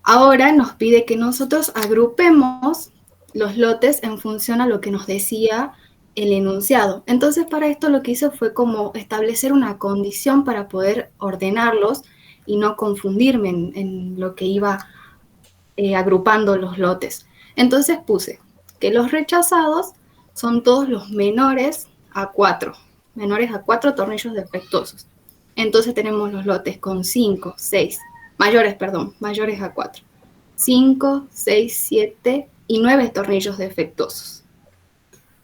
S11: Ahora nos pide que nosotros agrupemos los lotes en función a lo que nos decía el enunciado. Entonces, para esto lo que hice fue como establecer una condición para poder ordenarlos y no confundirme en lo que iba agrupando los lotes. Entonces puse que los rechazados son todos los menores a 4 tornillos defectuosos. Entonces tenemos los lotes con 5, 6, mayores a 4. 5, 6, 7 y 9 tornillos defectuosos.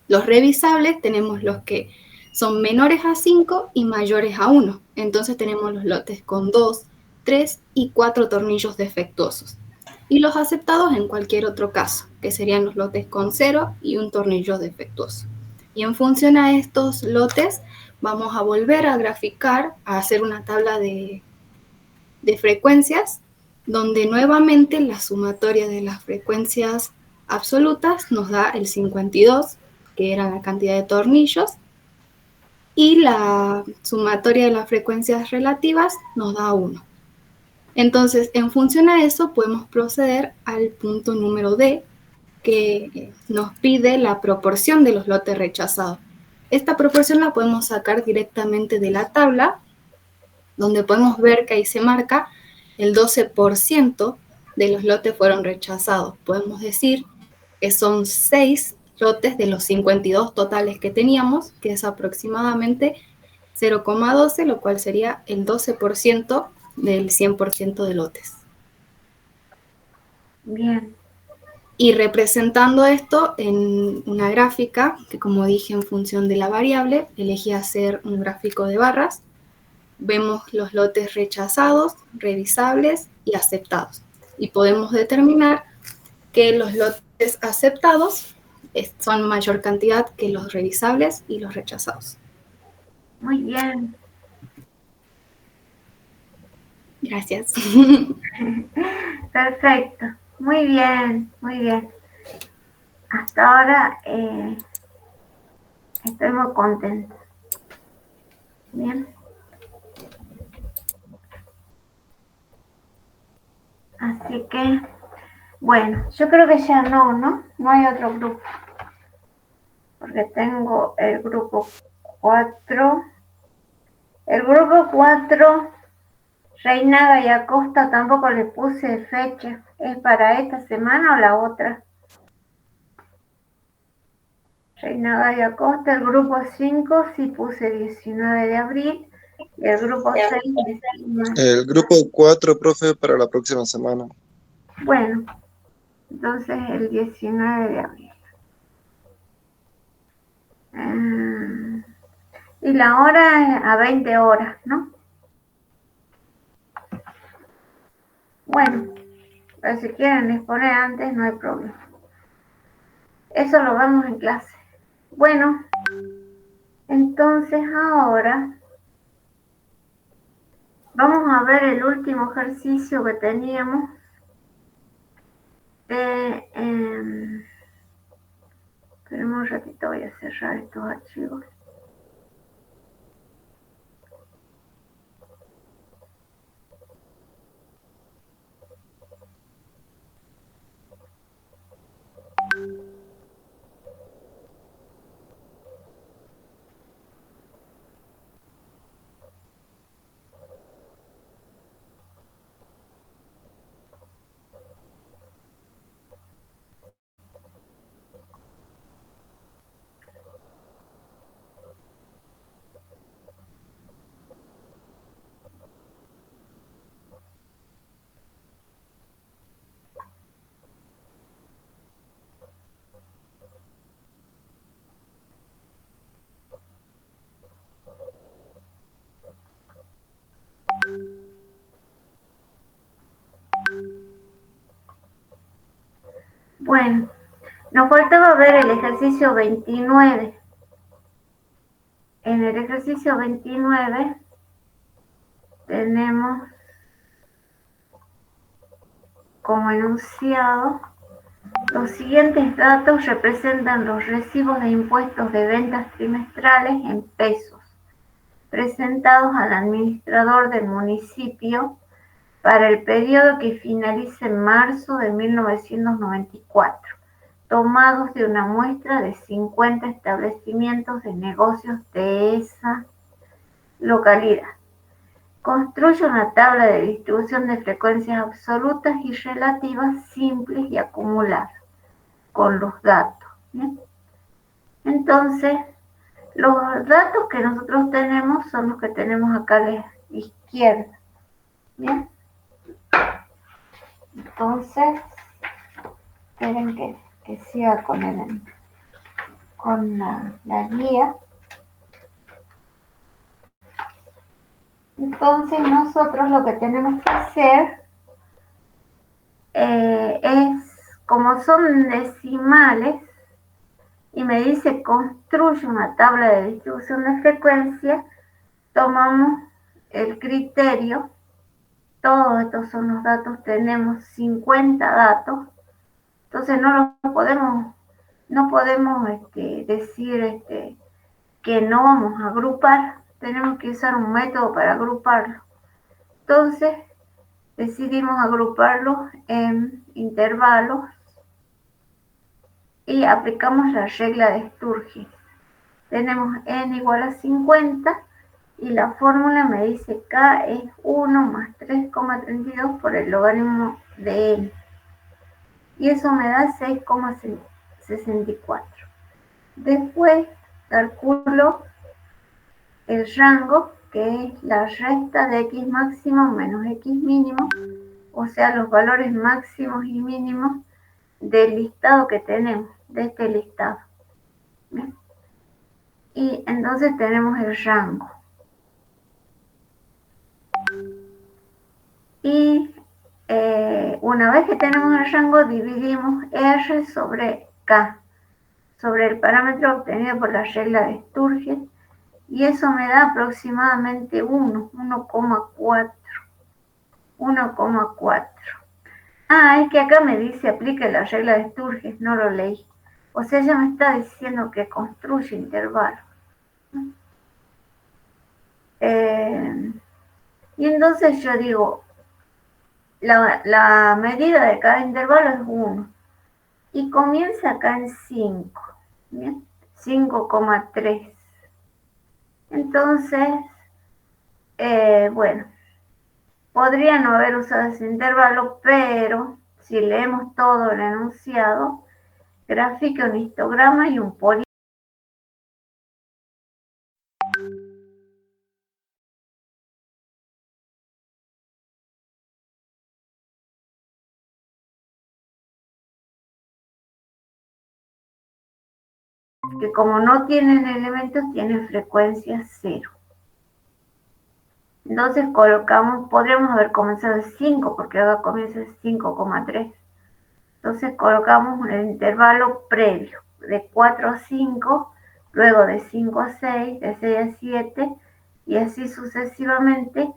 S11: Los revisables tenemos los que son menores a 5 y mayores a 1. Entonces tenemos los lotes con 2, 3 y 4 tornillos defectuosos. Y los aceptados en cualquier otro caso, que serían los lotes con 0 y un tornillo defectuoso. Y en función a estos lotes, vamos a volver a graficar, a hacer una tabla de frecuencias, donde nuevamente la sumatoria de las frecuencias absolutas nos da el 52, que era la cantidad de tornillos, y la sumatoria de las frecuencias relativas nos da 1. Entonces, en función a eso, podemos proceder al punto número D, que nos pide la proporción de los lotes rechazados. Esta proporción la podemos sacar directamente de la tabla, donde podemos ver que ahí se marca el 12% de los lotes fueron rechazados. Podemos decir que son 6 lotes de los 52 totales que teníamos, que es aproximadamente 0,12, lo cual sería el 12% del 100% de lotes.
S1: Bien.
S11: Y representando esto en una gráfica, que como dije en función de la variable, elegí hacer un gráfico de barras. Vemos los lotes rechazados, revisables y aceptados. Y podemos determinar que los lotes aceptados son mayor cantidad que los revisables y los rechazados.
S1: Muy bien.
S11: Gracias.
S1: Perfecto. Muy bien, muy bien. Hasta ahora estoy muy contenta. Bien. Así que, bueno, yo creo que ya no hay otro grupo. Porque tengo el grupo 4. El grupo 4, Reinaga y Acosta, tampoco le puse fecha. ¿Es para esta semana o la otra? Reinaga y Acosta. El grupo 5 sí puse 19 de abril. Y el grupo 6, 19.
S12: El grupo 4, profe, para la próxima semana.
S1: Bueno, entonces el 19 de abril. Y la hora es a 20 horas, ¿no? Bueno, pero si quieren exponer antes no hay problema. Eso lo vemos en clase. Bueno, entonces ahora vamos a ver el último ejercicio que teníamos. Esperen un ratito, voy a cerrar estos archivos. Bueno, nos faltaba ver el ejercicio 29. En el ejercicio 29 tenemos como enunciado: los siguientes datos representan los recibos de impuestos de ventas trimestrales en pesos, presentados al administrador del municipio para el periodo que finalice en marzo de 1994, tomados de una muestra de 50 establecimientos de negocios de esa localidad. Construye una tabla de distribución de frecuencias absolutas y relativas simples y acumuladas con los datos. ¿Bien? Entonces, los datos que nosotros tenemos son los que tenemos acá a la izquierda. ¿Bien? Entonces, esperen que siga con la guía. Entonces, nosotros lo que tenemos que hacer es, como son decimales, y me dice construye una tabla de distribución de frecuencia, tomamos el criterio. Todos estos son los datos, tenemos 50 datos, entonces no podemos decir que no vamos a agrupar, tenemos que usar un método para agruparlo. Entonces decidimos agruparlos en intervalos y aplicamos la regla de Sturgis. Tenemos n igual a 50 y la fórmula me dice k es 1 más 3,32 por el logaritmo de n. Y eso me da 6,64. Después calculo el rango, que es la resta de x máximo menos x mínimo, o sea, los valores máximos y mínimos del listado que tenemos, de este listado. ¿Bien? Y entonces tenemos el rango. Y una vez que tenemos el rango, dividimos R sobre K, sobre el parámetro obtenido por la regla de Sturgis, y eso me da aproximadamente 1,4. 1,4. Ah, es que acá me dice aplique la regla de Sturgis, no lo leí. O sea, ya me está diciendo que construye intervalos. Y entonces yo digo, la medida de cada intervalo es 1 y comienza acá en 5, ¿bien? 5,3. Entonces, bueno, podría no haber usado ese intervalo, pero si leemos todo el enunciado, grafica un histograma y un polígono. que como no tienen elementos, tienen frecuencia 0. Entonces colocamos, podríamos haber comenzado en 5, porque ahora comienza en 5,3. Entonces colocamos el intervalo previo, de 4 a 5, luego de 5 a 6, de 6 a 7, y así sucesivamente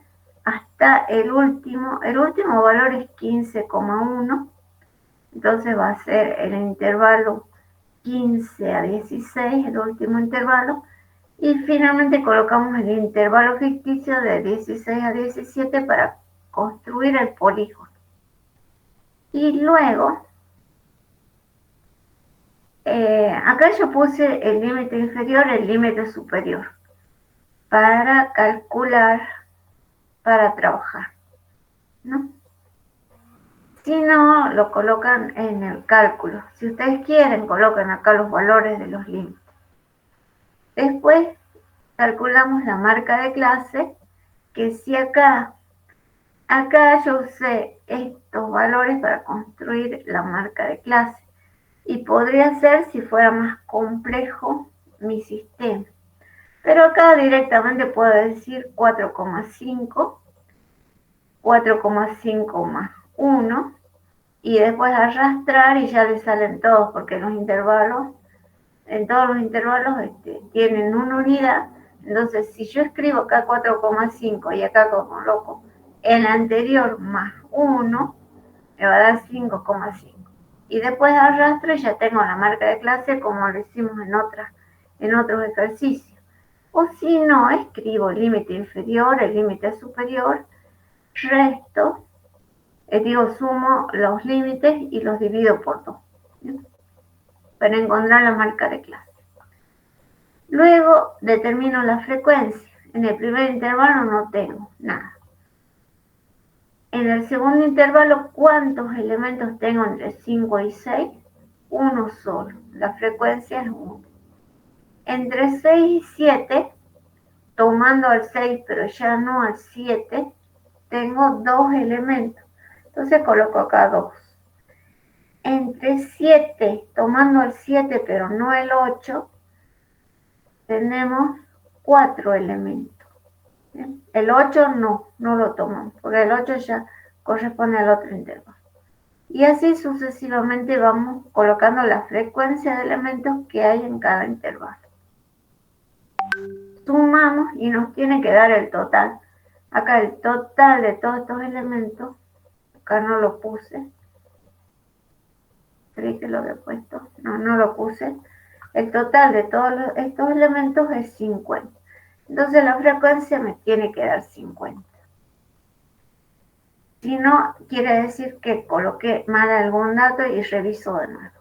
S1: hasta el último. El último valor es 15,1, entonces va a ser el intervalo 15 a 16, el último intervalo, y finalmente colocamos el intervalo ficticio de 16 a 17 para construir el polígono. Y luego, acá yo puse el límite inferior, el límite superior, para calcular, para trabajar, ¿no? Si no, lo colocan en el cálculo. Si ustedes quieren, colocan acá los valores de los límites. Después calculamos la marca de clase, que si acá yo usé estos valores para construir la marca de clase, y podría ser si fuera más complejo mi sistema. Pero acá directamente puedo decir 4,5, 4,5 más 1, y después arrastrar y ya le salen todos, porque los intervalos, en todos los intervalos tienen una unidad. Entonces, si yo escribo acá 4,5 y acá coloco el anterior más 1, me va a dar 5,5. Y después arrastro y ya tengo la marca de clase como lo hicimos en otros ejercicios. O si no, escribo el límite inferior, el límite superior, resto, sumo los límites y los divido por 2, ¿sí? Para encontrar la marca de clase. Luego determino la frecuencia. En el primer intervalo no tengo nada. En el segundo intervalo, ¿cuántos elementos tengo entre 5 y 6? Uno solo. La frecuencia es 1. Entre 6 y 7, tomando al 6 pero ya no al 7, tengo 2 elementos. Entonces coloco acá 2. Entre 7, tomando el 7 pero no el 8, tenemos 4 elementos. ¿Bien? El 8 no lo tomamos, porque el 8 ya corresponde al otro intervalo. Y así sucesivamente vamos colocando la frecuencia de elementos que hay en cada intervalo. Sumamos y nos tiene que dar el total. Acá el total de todos estos elementos, acá no lo puse. Creí que lo había puesto. No lo puse. El total de todos estos elementos es 50. Entonces la frecuencia me tiene que dar 50. Si no, quiere decir que coloqué mal algún dato y reviso de nuevo.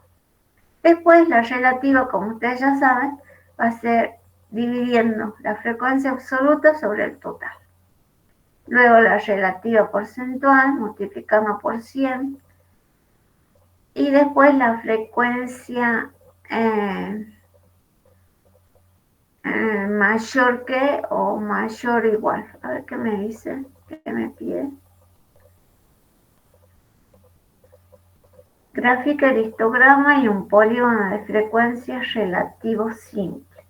S1: Después la relativa, como ustedes ya saben, va a ser dividiendo la frecuencia absoluta sobre el total. Luego la relativa porcentual, multiplicando por 100. Y después la frecuencia mayor que o mayor o igual. A ver qué me dice, qué me pide. Grafica el histograma y un polígono de frecuencia relativo simple.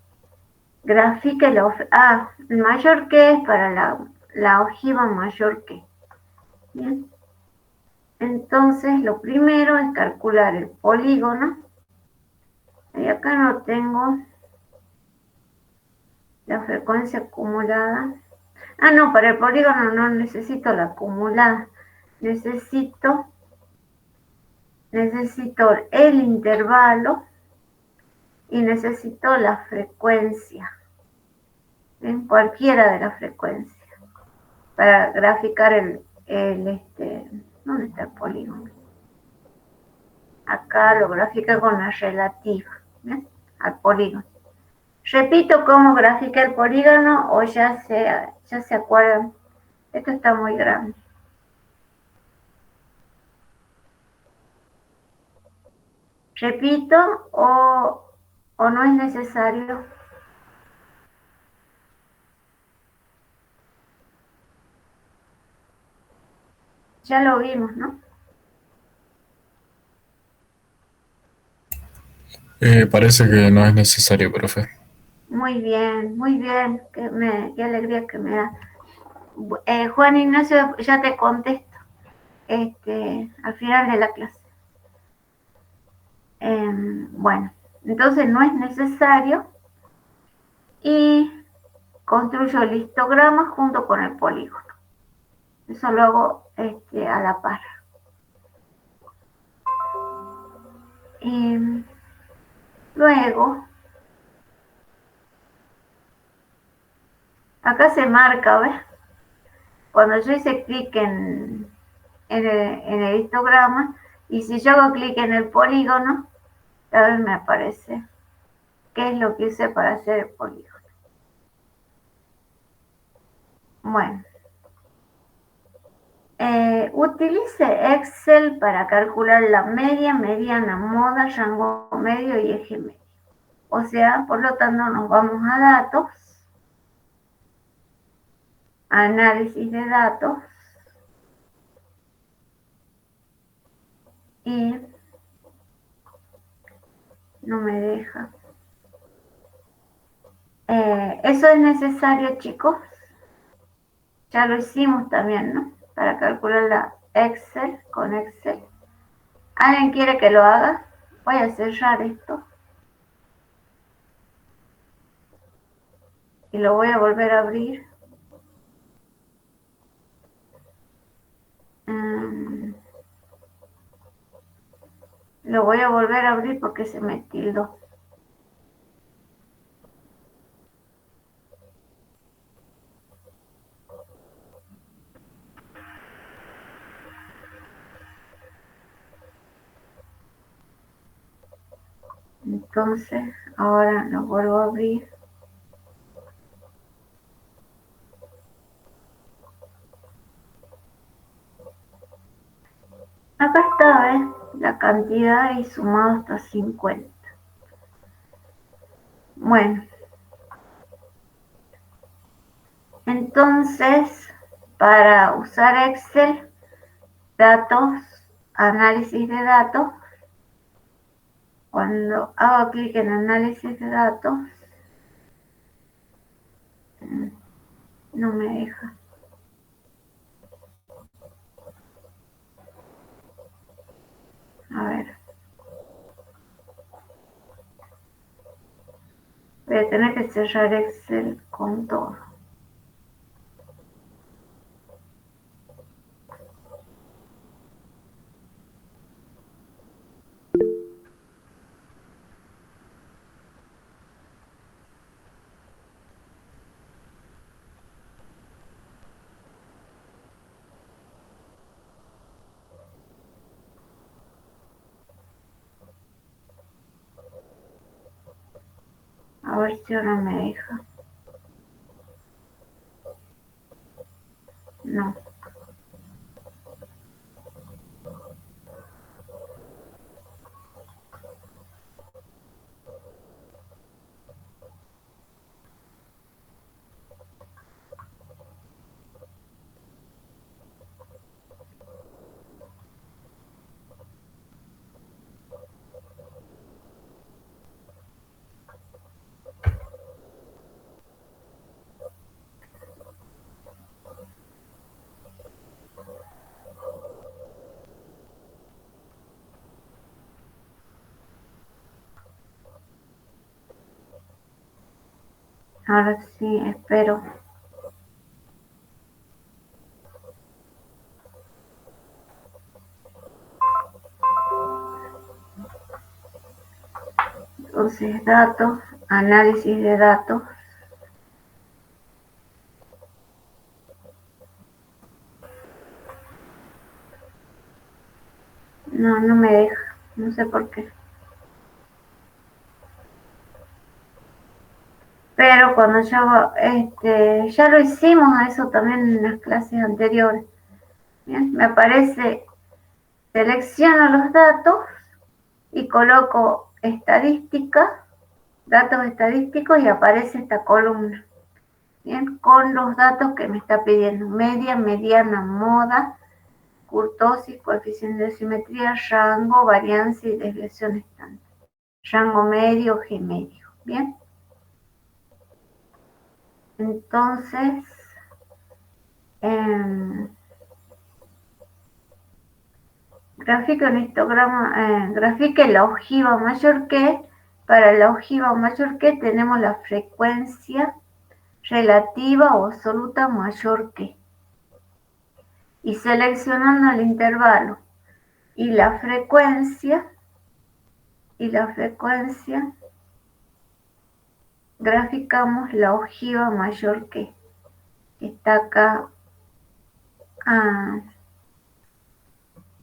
S1: Grafica el mayor que es para la ojiva mayor que. Bien. Entonces, lo primero es calcular el polígono. Y acá no tengo la frecuencia acumulada. No, para el polígono no necesito la acumulada. Necesito el intervalo y necesito la frecuencia. ¿Bien? Cualquiera de las frecuencias. Para graficar ¿dónde está el polígono? Acá lo grafica con la relativa, ¿bien? Al polígono. Repito cómo grafica el polígono o ya se acuerdan. Esto está muy grande. Repito o no es necesario. Ya lo vimos, ¿no?
S7: Parece que no es necesario, profe.
S1: Muy bien, qué alegría que me da. Juan Ignacio, ya te contesto al final de la clase. Bueno, entonces no es necesario y construyo el histograma junto con el polígono. Eso lo hago a la par. Y luego, acá se marca, ¿ves? Cuando yo hice clic en el histograma, y si yo hago clic en el polígono, a ver, me aparece qué es lo que hice para hacer el polígono. Bueno, utilice Excel para calcular la media, mediana, moda, rango medio y eje medio. O sea, por lo tanto, nos vamos a datos, análisis de datos, y no me deja. Eso es necesario, chicos. Ya lo hicimos también, ¿no? Para calcular la Excel con Excel. ¿Alguien quiere que lo haga? Voy a cerrar esto. Y lo voy a volver a abrir. Lo voy a volver a abrir porque se me tildó. Entonces, ahora lo vuelvo a abrir. Acá está, ¿ves? La cantidad y sumado hasta 50. Bueno. Entonces, para usar Excel, datos, análisis de datos, cuando hago clic en análisis de datos, no me deja. A ver. Voy a tener que cerrar Excel con todo. A ver si ahora me deja. No. Ahora sí, espero. Entonces, datos, análisis de datos. No, no me deja. No sé por qué. Pero cuando yo, ya lo hicimos a eso también en las clases anteriores. Bien, me aparece, selecciono los datos y coloco estadística, datos estadísticos y aparece esta columna. Bien, con los datos que me está pidiendo: media, mediana, moda, kurtosis, coeficiente de simetría, rango, varianza y desviación estándar. rango medio, G medio. Bien. Entonces, grafica un histograma, grafique la ojiva mayor que. Para la ojiva mayor que tenemos la frecuencia relativa o absoluta mayor que. Y seleccionando el intervalo y la frecuencia, graficamos la ojiva mayor que está acá a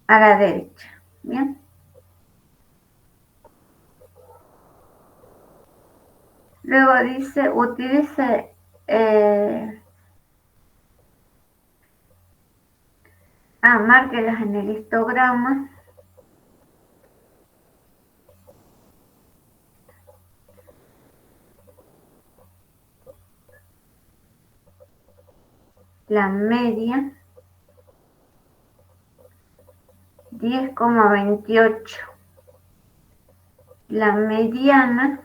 S1: la derecha. Bien. Luego dice, utilice márquelas en el histograma. La media 10,28. La mediana,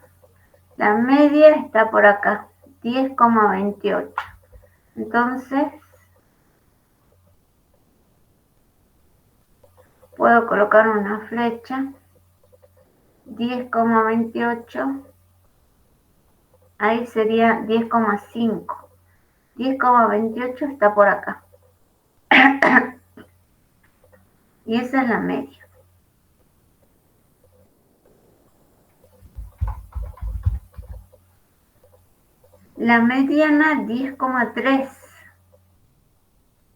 S1: la media está por acá, 10,28. Entonces, puedo colocar una flecha, 10,28, ahí sería 10,5. 10,28 está por acá. Y esa es la media. La mediana 10,3.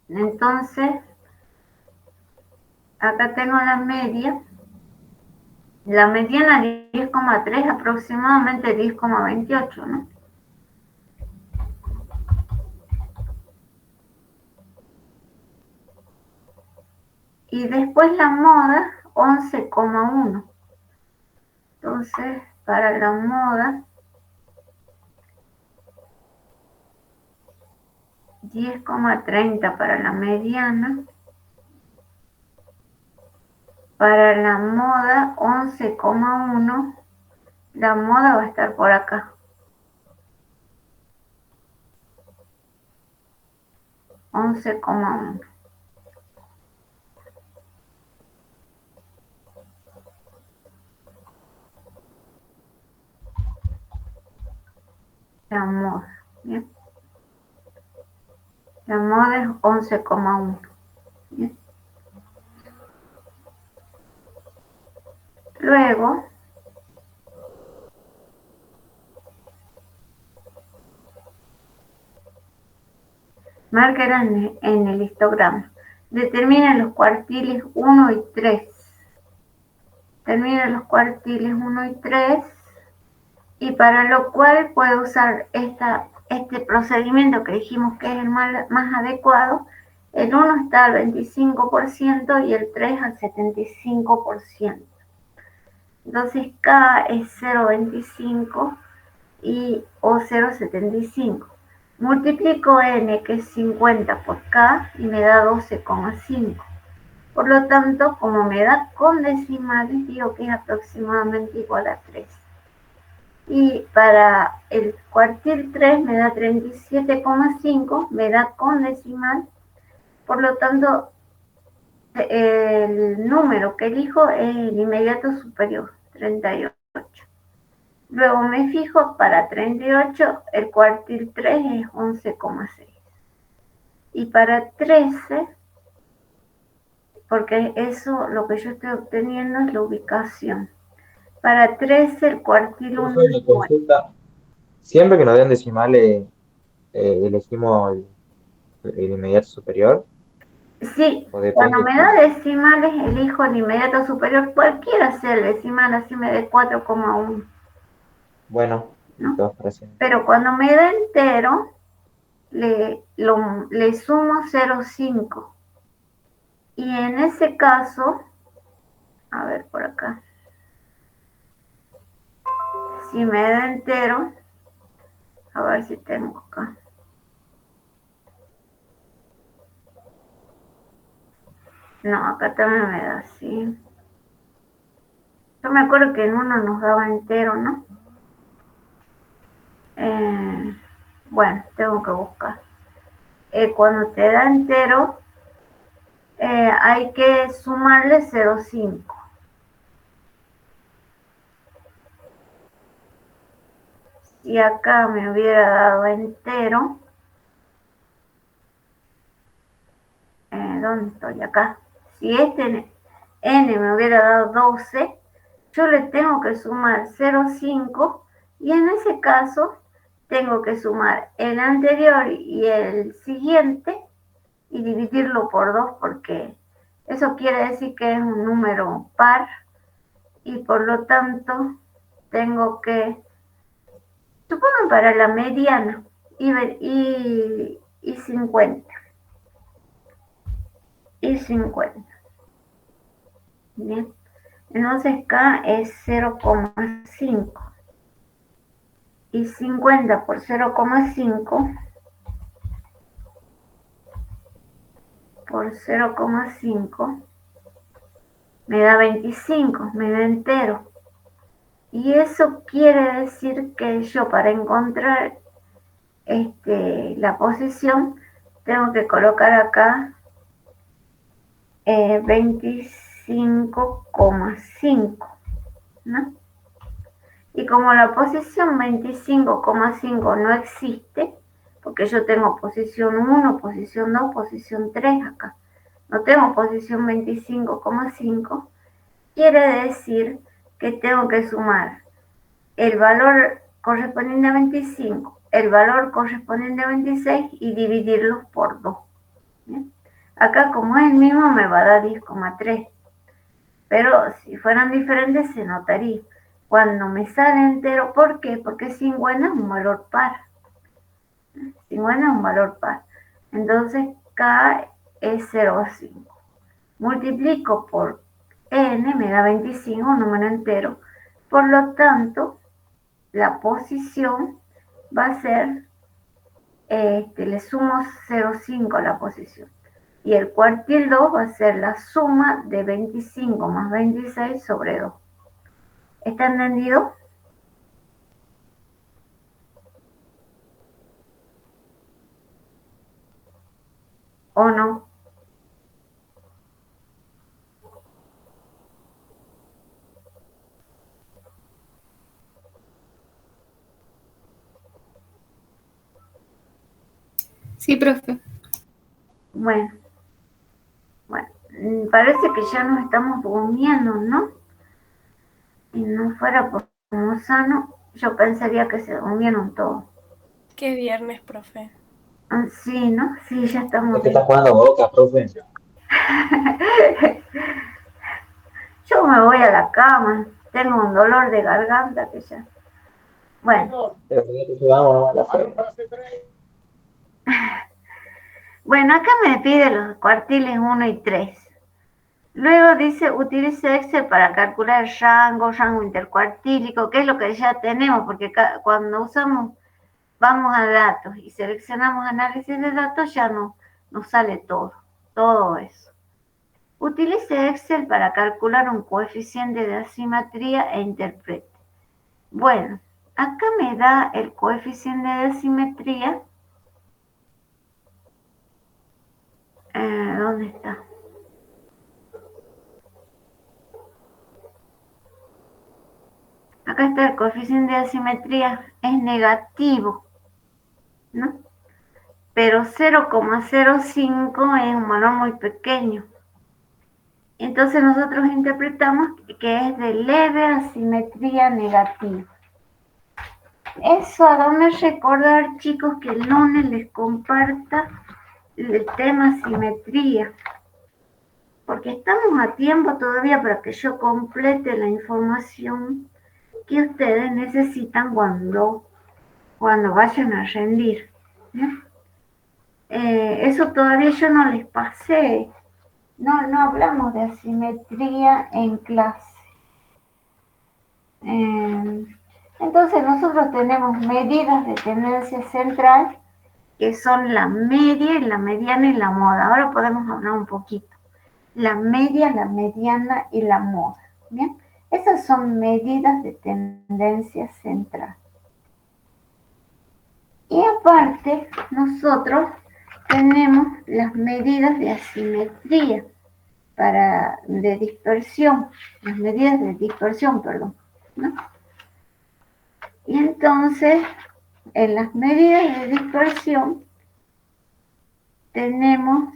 S1: Entonces, acá tengo la media. La mediana 10,3, aproximadamente 10,28, ¿no? Y después la moda 11,1. Entonces, para la moda 10,30 para la mediana. Para la moda 11,1. La moda va a estar por acá. 11,1. La moda. ¿Bien? La moda es 11,1. ¿Bien? Luego, márquela en el histograma. Determina los cuartiles 1 y 3. Determina los cuartiles 1 y 3. Y para lo cual puede usar este procedimiento que dijimos que es el más adecuado. El 1 está al 25% y el 3 al 75%. Entonces K es 0,25 o 0,75. Multiplico N, que es 50 por K, y me da 12,5. Por lo tanto, como me da con decimales, digo que es aproximadamente igual a 3. Y para el cuartil 3 me da 37,5, me da con decimal. Por lo tanto, el número que elijo es el inmediato superior, 38. Luego me fijo, para 38, el cuartil 3 es 11,6. Y para 13, porque eso lo que yo estoy obteniendo es la ubicación. Para 13, el cuartil 1 es 9.
S3: Siempre que nos den decimales, elegimos el inmediato superior.
S1: Sí, cuando me da decimales, elijo el inmediato superior, cualquiera sea el decimal, así me dé 4,1.
S3: Bueno,
S1: ¿no? Pero cuando me da entero, le sumo 0,5. Y en ese caso, a ver por acá, si me da entero, a ver si tengo acá. No, acá también me da así. Yo me acuerdo que en uno nos daba entero, ¿no? Bueno, tengo que buscar. Cuando te da entero, hay que sumarle 0,5. Si acá me hubiera dado entero, ¿dónde estoy? Acá. Si este n me hubiera dado 12, yo le tengo que sumar 0,5 y en ese caso tengo que sumar el anterior y el siguiente y dividirlo por 2 porque eso quiere decir que es un número par y por lo tanto tengo que, supongo para la mediana y 50. Y 50. Bien. Entonces K es 0,5. Y 50 por 0,5 por 0,5 me da 25, me da entero. Y eso quiere decir que yo para encontrar la posición tengo que colocar acá 25,5, ¿no? Y como la posición 25,5 no existe, porque yo tengo posición 1, posición 2, posición 3 acá, no tengo posición 25,5, quiere decir que tengo que sumar el valor correspondiente a 25, el valor correspondiente a 26 y dividirlos por 2. ¿Bien? Acá como es el mismo me va a dar 10,3, pero si fueran diferentes se notaría. Cuando me sale entero, ¿por qué? Porque 50 es un valor par. 50 es un valor par. Entonces K es 0,5. Multiplico por N, me da 25, un número entero. Por lo tanto, la posición va a ser, le sumo 0,5 a la posición. Y el cuartil 2 va a ser la suma de 25 más 26 sobre 2. ¿Está entendido? ¿O no?
S11: Sí, profe.
S1: Bueno, parece que ya nos estamos durmiendo, ¿no? Si no fuera por Mozano, yo pensaría que se durmieron todos.
S13: Qué viernes, profe.
S1: Sí, ¿no? Sí, ya estamos.
S3: Es que está jugando Boca, profe.
S1: Yo me voy a la cama, tengo un dolor de garganta que ya. Bueno. Bueno, acá me pide los cuartiles 1 y 3. Luego dice, utilice Excel para calcular el rango intercuartílico, que es lo que ya tenemos, porque cuando vamos a datos y seleccionamos análisis de datos, ya nos sale todo eso. Utilice Excel para calcular un coeficiente de asimetría e interprete. Bueno, acá me da el coeficiente de asimetría. ¿Dónde está? Acá está el coeficiente de asimetría, es negativo, ¿no? Pero 0,05 es un valor muy pequeño. Entonces nosotros interpretamos que es de leve asimetría negativa. Eso háganme recordar, chicos, que el lunes les comparta el tema simetría, porque estamos a tiempo todavía para que yo complete la información que ustedes necesitan cuando vayan a rendir. Eso todavía yo no les pasé. No hablamos de asimetría en clase. Entonces nosotros tenemos medidas de tendencia central que son la media, la mediana y la moda. Ahora podemos hablar un poquito. La media, la mediana y la moda. ¿Bien? Esas son medidas de tendencia central. Y aparte, nosotros tenemos las medidas de asimetría de dispersión, las medidas de dispersión, perdón, ¿no? Y entonces, en las medidas de dispersión tenemos,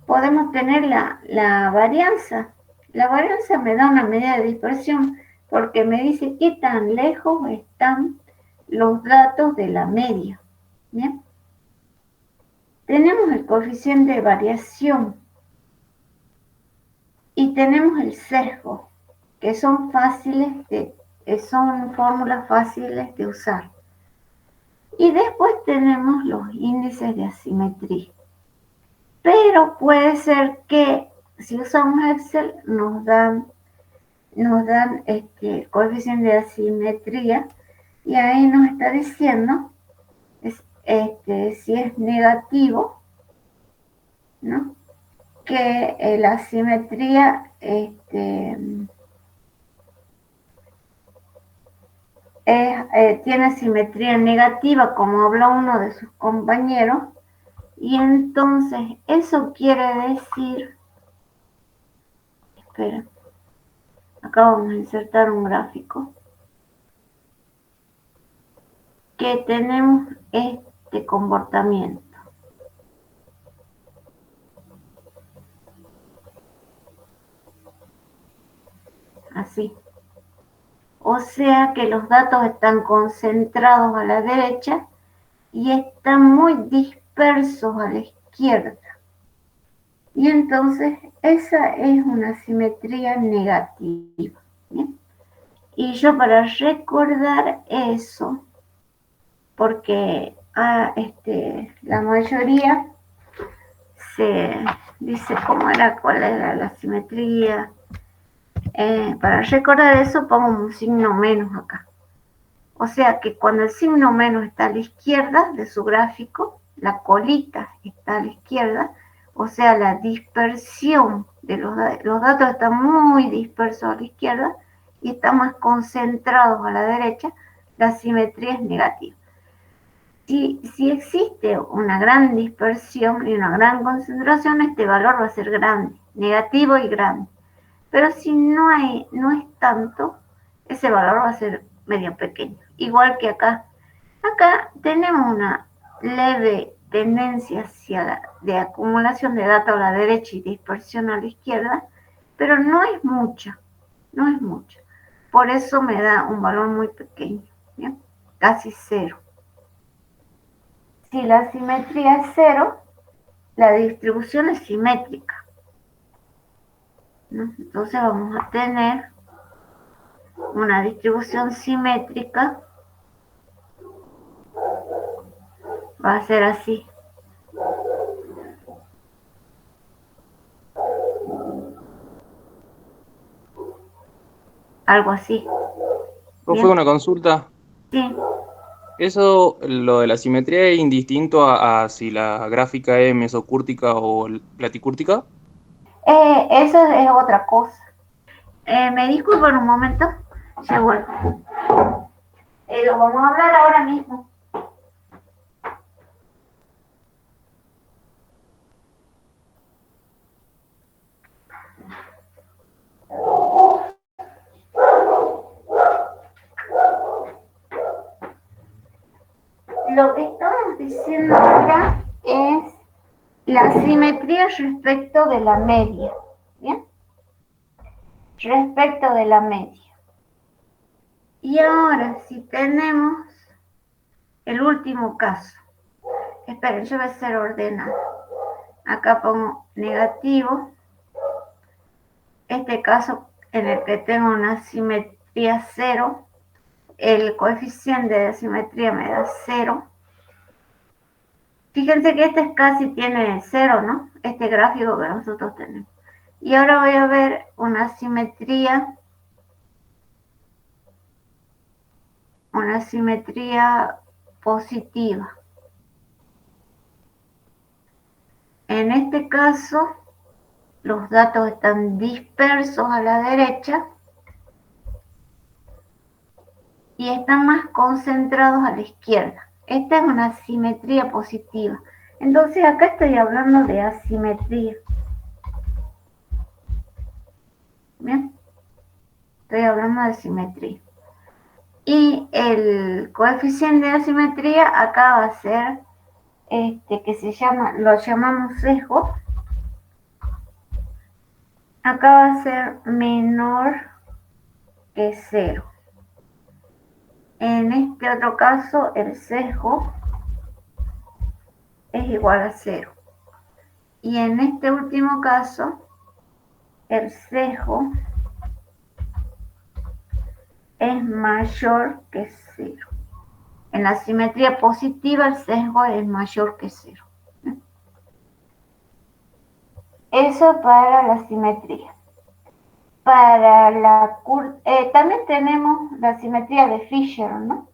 S1: podemos tener la varianza. La varianza me da una medida de dispersión porque me dice qué tan lejos están los datos de la media. ¿Bien? Tenemos el coeficiente de variación y tenemos el sesgo, que son fórmulas fáciles de usar. Y después tenemos los índices de asimetría. Pero puede ser que si usamos Excel nos dan coeficiente de asimetría y ahí nos está diciendo si es negativo, ¿no? Que la asimetría tiene asimetría negativa, como habló uno de sus compañeros, y entonces eso quiere decir, espera, acá vamos a insertar un gráfico, que tenemos este comportamiento. Así. O sea que los datos están concentrados a la derecha y están muy dispersos a la izquierda. Y entonces esa es una simetría negativa. ¿Bien? Y yo para recordar eso, porque la mayoría se dice cuál era la simetría. Para recordar eso pongo un signo menos acá. O sea que cuando el signo menos está a la izquierda de su gráfico, la colita está a la izquierda, o sea la dispersión de los datos están muy dispersos a la izquierda y están más concentrados a la derecha, la simetría es negativa. Si existe una gran dispersión y una gran concentración, este valor va a ser grande, negativo y grande. Pero si no es tanto, ese valor va a ser medio pequeño. Igual que acá. Acá tenemos una leve tendencia de acumulación de datos a la derecha y dispersión a la izquierda, pero no es mucha. No es mucha. Por eso me da un valor muy pequeño. ¿Bien? Casi cero. Si la simetría es cero, la distribución es simétrica, ¿no? Entonces vamos a tener una distribución simétrica, va a ser así. Algo así.
S14: ¿Fue una consulta?
S1: Sí.
S14: Eso, lo de la simetría es indistinto a si la gráfica es mesocúrtica o platicúrtica.
S1: Eso es otra cosa. Me disculpan un momento, ya vuelvo. Lo vamos a hablar ahora mismo. Lo que estamos diciendo ahora es la simetría respecto de la media. ¿Bien? Respecto de la media. Y ahora, si tenemos el último caso. Esperen, yo voy a hacer ordenado. Acá pongo negativo. Este caso en el que tengo una simetría 0. El coeficiente de asimetría me da 0. Fíjense que este casi tiene 0, ¿no? Este gráfico que nosotros tenemos. Y ahora voy a ver una simetría positiva. En este caso, los datos están dispersos a la derecha y están más concentrados a la izquierda. Esta es una simetría positiva. Entonces acá estoy hablando de asimetría. Bien, estoy hablando de simetría. Y el coeficiente de asimetría acá va a ser que se llama, lo llamamos sesgo. Acá va a ser menor que 0. En este otro caso, el sesgo es igual a 0. Y en este último caso, el sesgo es mayor que 0. En la simetría positiva, el sesgo es mayor que 0. Eso para la simetría. Para la también tenemos la simetría de Fisher, ¿no?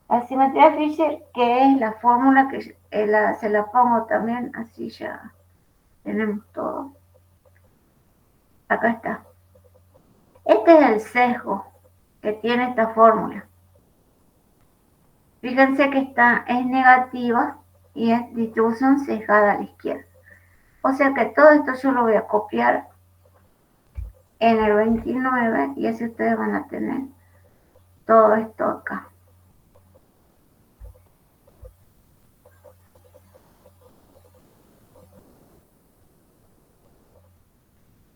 S1: La simetría de Fisher, que es la fórmula que se la pongo también, así ya tenemos todo. Acá está. Este es el sesgo que tiene esta fórmula. Fíjense que es negativa y es distribución sesgada a la izquierda. O sea que todo esto yo lo voy a copiar en el 29 y así ustedes van a tener todo esto acá.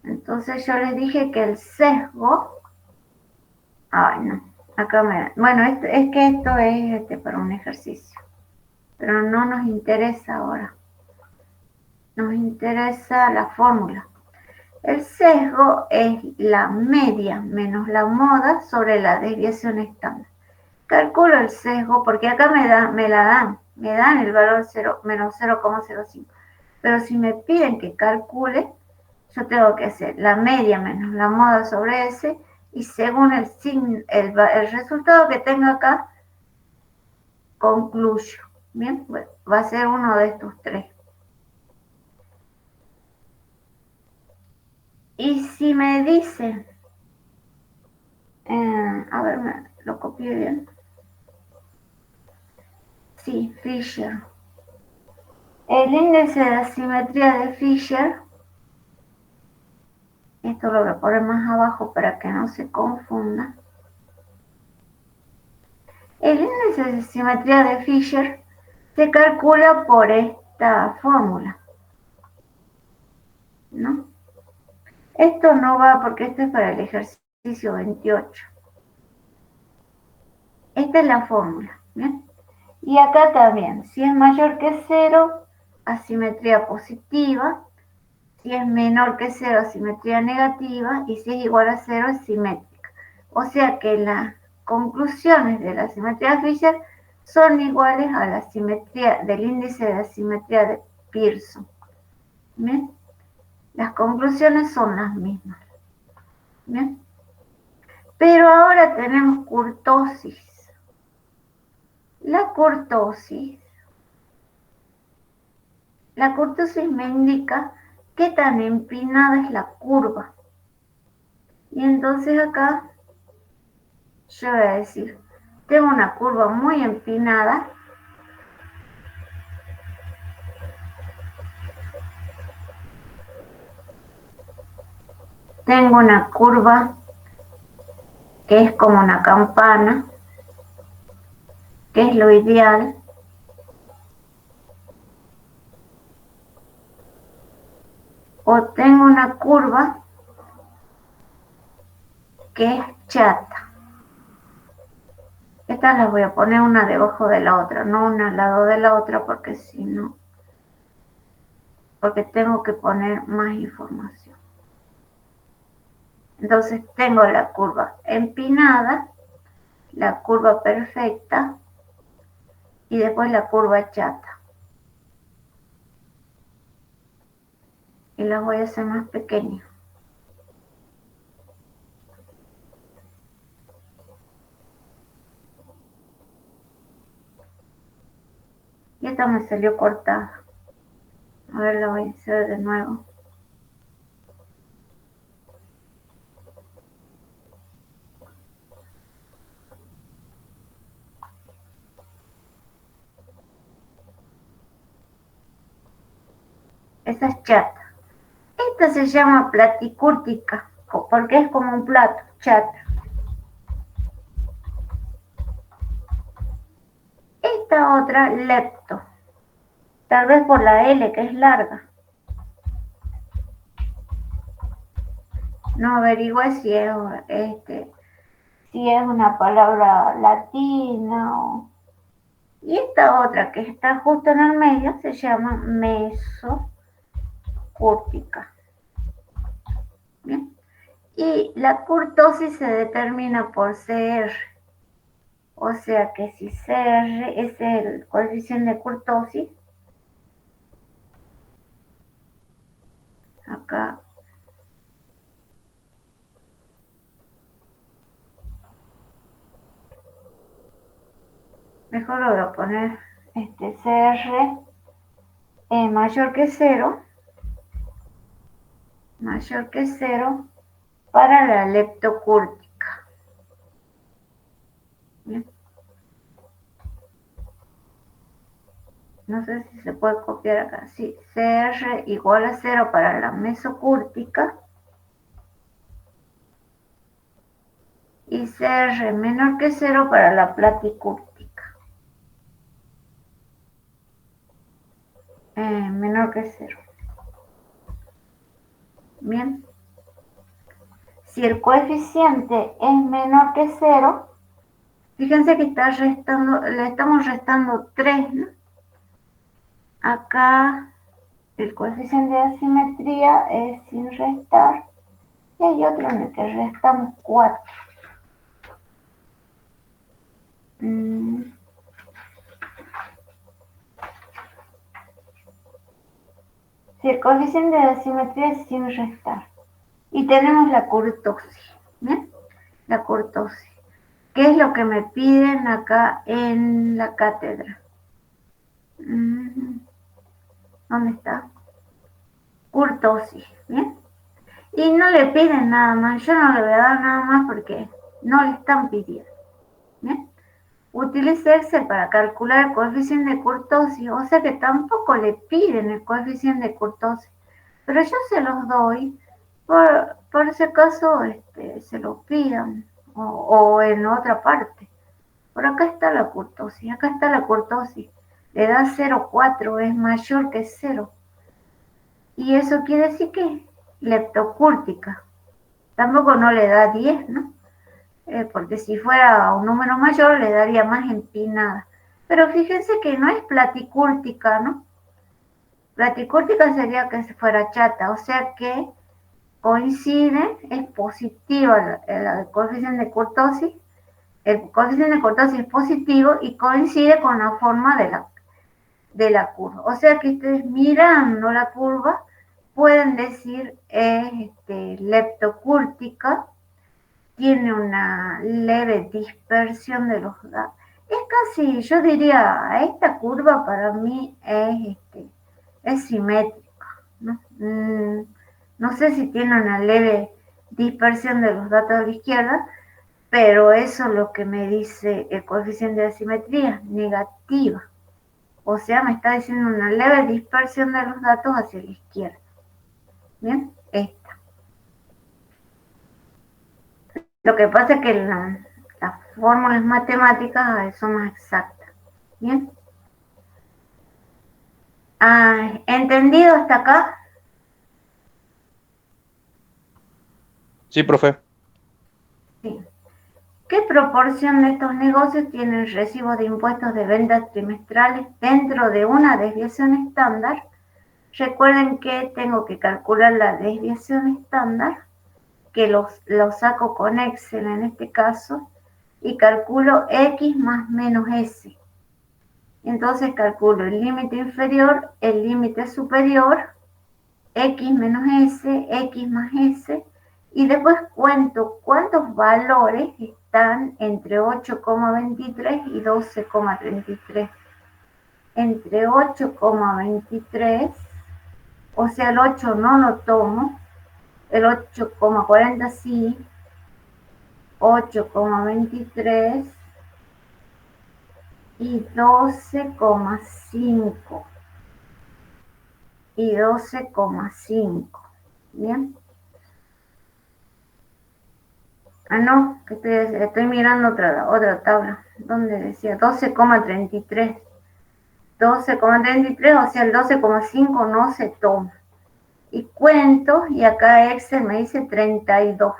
S1: Entonces yo les dije que el sesgo... Ay, no. Acá bueno, es que esto es para un ejercicio. Pero no nos interesa ahora. Nos interesa la fórmula. El sesgo es la media menos la moda sobre la desviación estándar. Calculo el sesgo porque acá me dan el valor menos 0,05. Pero si me piden que calcule, yo tengo que hacer la media menos la moda sobre ese y según el resultado que tenga acá, concluyo. Bien, bueno, va a ser uno de estos tres. Y si me dicen, a ver, lo copié bien. Sí, Fisher. El índice de asimetría de Fisher, esto lo voy a poner más abajo para que no se confunda. El índice de asimetría de Fisher se calcula por esta fórmula, ¿no? Esto no va porque esto es para el ejercicio 28. Esta es la fórmula, ¿bien? Y acá también, si es mayor que 0, asimetría positiva. Si es menor que 0, asimetría negativa. Y si es igual a 0, es simétrica. O sea que las conclusiones de la simetría de Fisher son iguales a la simetría del índice de asimetría de Pearson. ¿Bien? Las conclusiones son las mismas. ¿Bien? Pero ahora tenemos kurtosis. La kurtosis me indica qué tan empinada es la curva. Y entonces acá yo voy a decir, tengo una curva muy empinada. Tengo una curva que es como una campana, que es lo ideal. O tengo una curva que es chata. Estas las voy a poner una debajo de la otra, no una al lado de la otra, porque si no, porque tengo que poner más información. Entonces tengo la curva empinada, la curva perfecta y después la curva chata. Y las voy a hacer más pequeñas. Y esta me salió cortada. A ver, la voy a hacer de nuevo. esa es chata. Esta se llama platicúrtica, porque es como un plato, chata. Esta otra, lepto, tal vez por la L que es larga. No averigüé si es una palabra latina o... Y esta otra que está justo en el medio se llama mesocúrtica. Bien. Y la curtosis se determina por CR. O sea que si CR es el coeficiente de curtosis, acá mejor lo voy a poner CR mayor que 0 para la leptocúrtica. Bien. No sé si se puede copiar acá. Sí, CR igual a 0 para la mesocúrtica y CR menor que 0 para la platicúrtica. Menor que 0. Bien. Si el coeficiente es menor que 0, fíjense que le estamos restando 3, ¿no? Acá el coeficiente de asimetría es sin restar y hay otro en el que restamos 4. Si el coeficiente de asimetría es sin restar. Y tenemos la curtosis, ¿bien? La curtosis. ¿Qué es lo que me piden acá en la cátedra? ¿Dónde está? Curtosis, ¿bien? Y no le piden nada más, yo no le voy a dar nada más porque no le están pidiendo, ¿bien? Utilice Excel para calcular el coeficiente de curtosis, o sea que tampoco le piden el coeficiente de curtosis, pero yo se los doy por ese caso se lo pidan o en otra parte. Por acá está la curtosis, le da 0,4, es mayor que 0. Y eso quiere decir que es leptocúrtica. Tampoco no le da 10, ¿no? Porque si fuera un número mayor le daría más empinada. Pero fíjense que no es platicúrtica, ¿no? Platicúrtica sería que fuera chata, o sea que coincide, es positiva el coeficiente de curtosis. El coeficiente de curtosis es positivo y coincide con la forma de la curva. O sea que ustedes mirando la curva pueden decir leptocúrtica, tiene una leve dispersión de los datos. Es casi, yo diría, esta curva para mí es simétrica, ¿no? No sé si tiene una leve dispersión de los datos a la izquierda, pero eso es lo que me dice el coeficiente de asimetría, negativa. O sea, me está diciendo una leve dispersión de los datos hacia la izquierda. ¿Bien? Esta. Lo que pasa es que las fórmulas matemáticas son más exactas. ¿Bien? ¿Entendido hasta acá?
S14: Sí, profe.
S1: Sí. ¿Qué proporción de estos negocios tienen recibos de impuestos de ventas trimestrales dentro de una desviación estándar? Recuerden que tengo que calcular la desviación estándar, que lo saco con Excel en este caso, y calculo X más menos S. Entonces calculo el límite inferior, el límite superior, X menos S, X más S, y después cuento cuántos valores están entre 8,23 y 12,33. Entre 8,23, o sea, el 8 no lo tomo, el 8,40 sí, 8,23 y 12,5. y 12,5. Bien. Ah, no, que estoy mirando otra tabla, donde decía 12,33. 12,33, o sea, el 12,5 no se toma. Y cuento, y acá Excel me dice 32.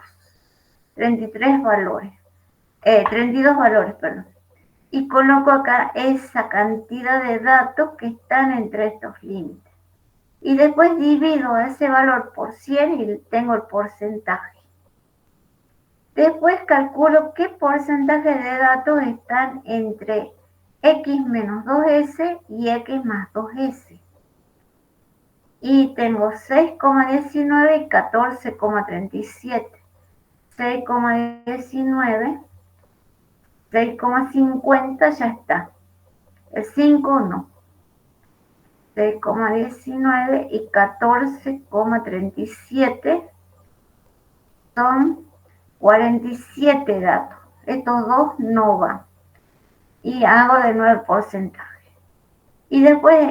S1: 33 valores. 32 valores, perdón. Y coloco acá esa cantidad de datos que están entre estos límites. Y después divido ese valor por 100 y tengo el porcentaje. Después calculo qué porcentaje de datos están entre x menos 2s y x más 2s. Y tengo 6,19 y 14,37. 6,19, 6,50 ya está. El 5 no. 6,19 y 14,37 son 47 datos. Estos dos no van. Y hago de nuevo el porcentaje. Y después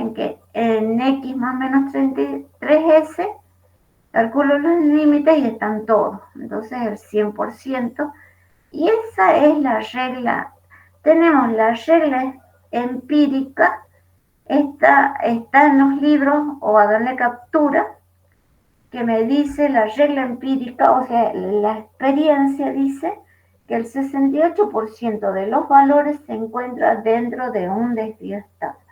S1: en x más menos 33s, calculo los límites y están todos. Entonces el 100%. Y esa es la regla. Tenemos la regla empírica. Está en los libros o a darle captura, que me dice la regla empírica, o sea, la experiencia dice que el 68% de los valores se encuentra dentro de un desvío estándar,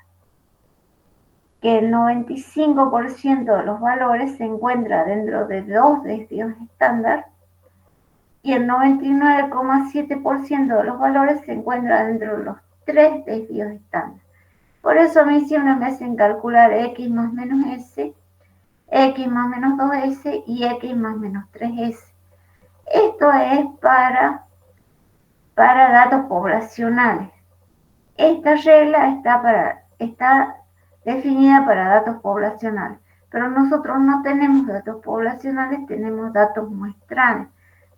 S1: que el 95% de los valores se encuentra dentro de 2 desvíos estándar y el 99,7% de los valores se encuentra dentro de los 3 desvíos estándar. Por eso a mí siempre me hacen calcular x más menos s, x más menos 2s y x más menos 3s. Esto es para datos poblacionales. Esta regla está definida para datos poblacionales, pero nosotros no tenemos datos poblacionales, tenemos datos muestrales.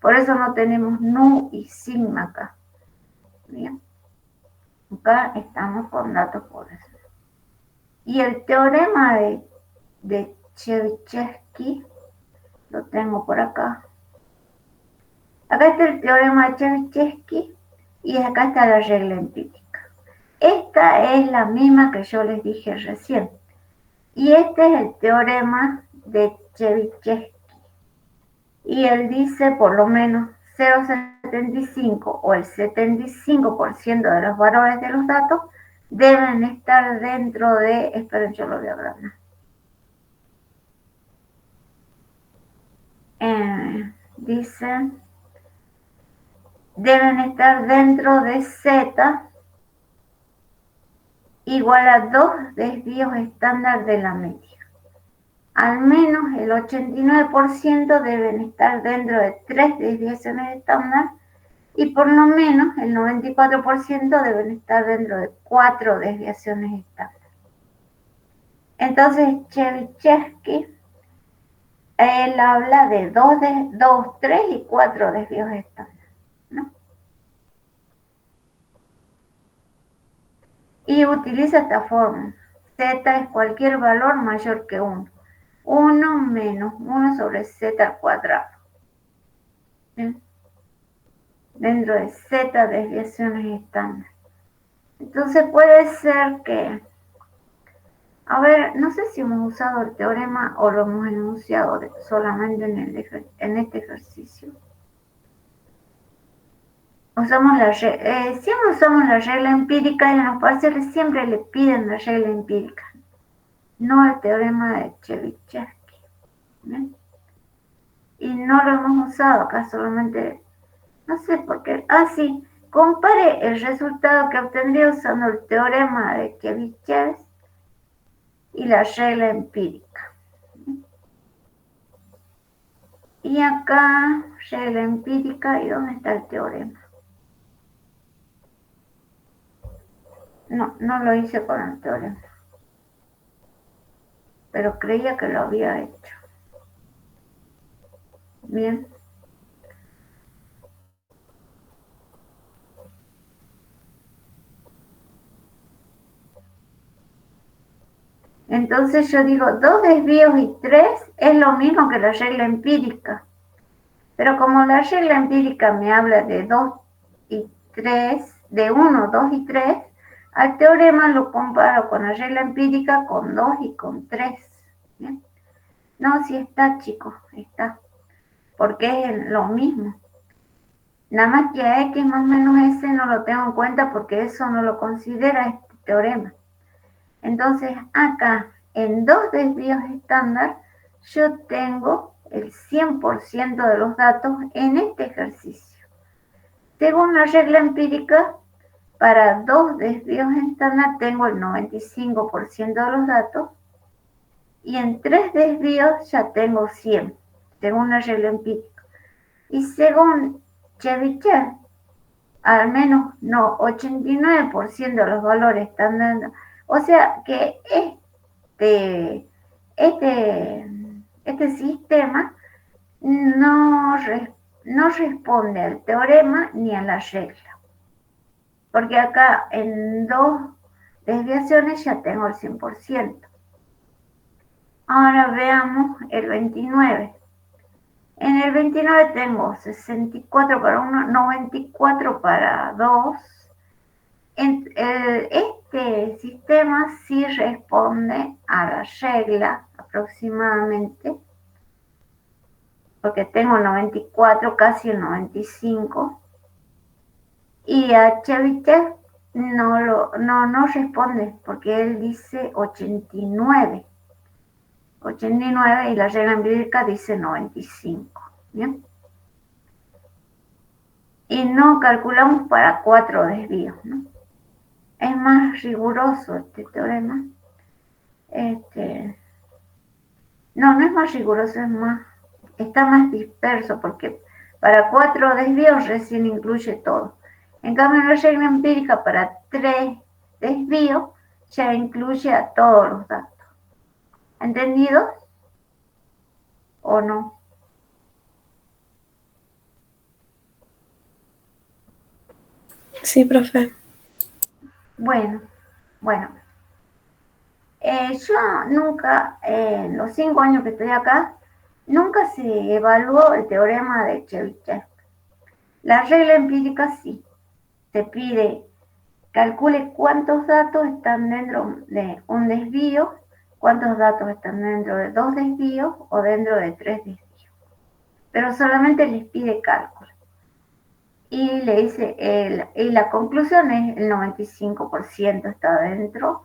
S1: Por eso no tenemos nu y sigma acá. Bien. Acá estamos con datos poblacionales. Y el teorema de Chernyshevsky, lo tengo por acá. Acá está el teorema de Chernyshevsky y acá está la regla empírica. Esta es la misma que yo les dije recién. Y este es el teorema de Chernyshevsky. Y él dice por lo menos 0,75 o el 75% de los valores de los datos deben estar dentro de... Esperen, yo lo voy a hablar. Dice, deben estar dentro de Z igual a 2 desvíos estándar de la media. Al menos el 89% deben estar dentro de 3 desviaciones estándar y por lo menos el 94% deben estar dentro de 4 desviaciones estándar. Entonces Chernyshevsky, él habla de 2, 3 y 4 desvíos estándar, ¿no? Y utiliza esta fórmula. Z es cualquier valor mayor que 1. 1 menos 1 sobre Z al cuadrado. ¿Sí? Dentro de Z desviaciones estándar. Entonces puede ser que... A ver, no sé si hemos usado el teorema o lo hemos enunciado solamente en este ejercicio. Siempre usamos la regla empírica y en los parciales siempre le piden la regla empírica, no el teorema de Chernyshevsky. ¿Ven? Y no lo hemos usado acá solamente, no sé por qué. Sí, compare el resultado que obtendría usando el teorema de Chernyshevsky y la regla empírica. Y acá, regla empírica, ¿y dónde está el teorema? No lo hice con el teorema. Pero creía que lo había hecho. Bien. Entonces yo digo, 2 desvíos y 3 es lo mismo que la regla empírica. Pero como la regla empírica me habla de 2 y 3, de 1, 2 y 3, al teorema lo comparo con la regla empírica con 2 y con 3. ¿Bien? No, sí está, chicos, está. Porque es lo mismo. Nada más que a X más menos S no lo tengo en cuenta porque eso no lo considera este teorema. Entonces, acá, en 2 desvíos estándar, yo tengo el 100% de los datos en este ejercicio. Según la regla empírica, para 2 desvíos estándar tengo el 95% de los datos y en 3 desvíos ya tengo 100, según la regla empírica. Y según Chebyshev, al menos no, 89% de los valores están dando. O sea que este sistema no responde al teorema ni a la regla. Porque acá en 2 desviaciones ya tengo el 100%. Ahora veamos el 29. En el 29 tengo 64 para 1, 94 para 2. Este sistema sí responde a la regla aproximadamente, porque tengo 94, casi el 95. Y a Chebyshev no responde, porque él dice 89. 89 y la regla empírica dice 95. ¿Bien? Y no calculamos para 4 desvíos, ¿no? Es más riguroso este teorema. No es más riguroso, está más disperso, porque para 4 desvíos recién incluye todo. En cambio, la regla empírica para 3 desvíos ya incluye a todos los datos. ¿Entendido? ¿O no?
S13: Sí, profe.
S1: Bueno. Yo nunca, en los 5 años que estoy acá, nunca se evaluó el teorema de Chebyshev. La regla empírica sí. Se pide, calcule cuántos datos están dentro de un desvío, cuántos datos están dentro de 2 desvíos o dentro de 3 desvíos. Pero solamente les pide cálculo. Y le dice, y la conclusión es el 95% está dentro,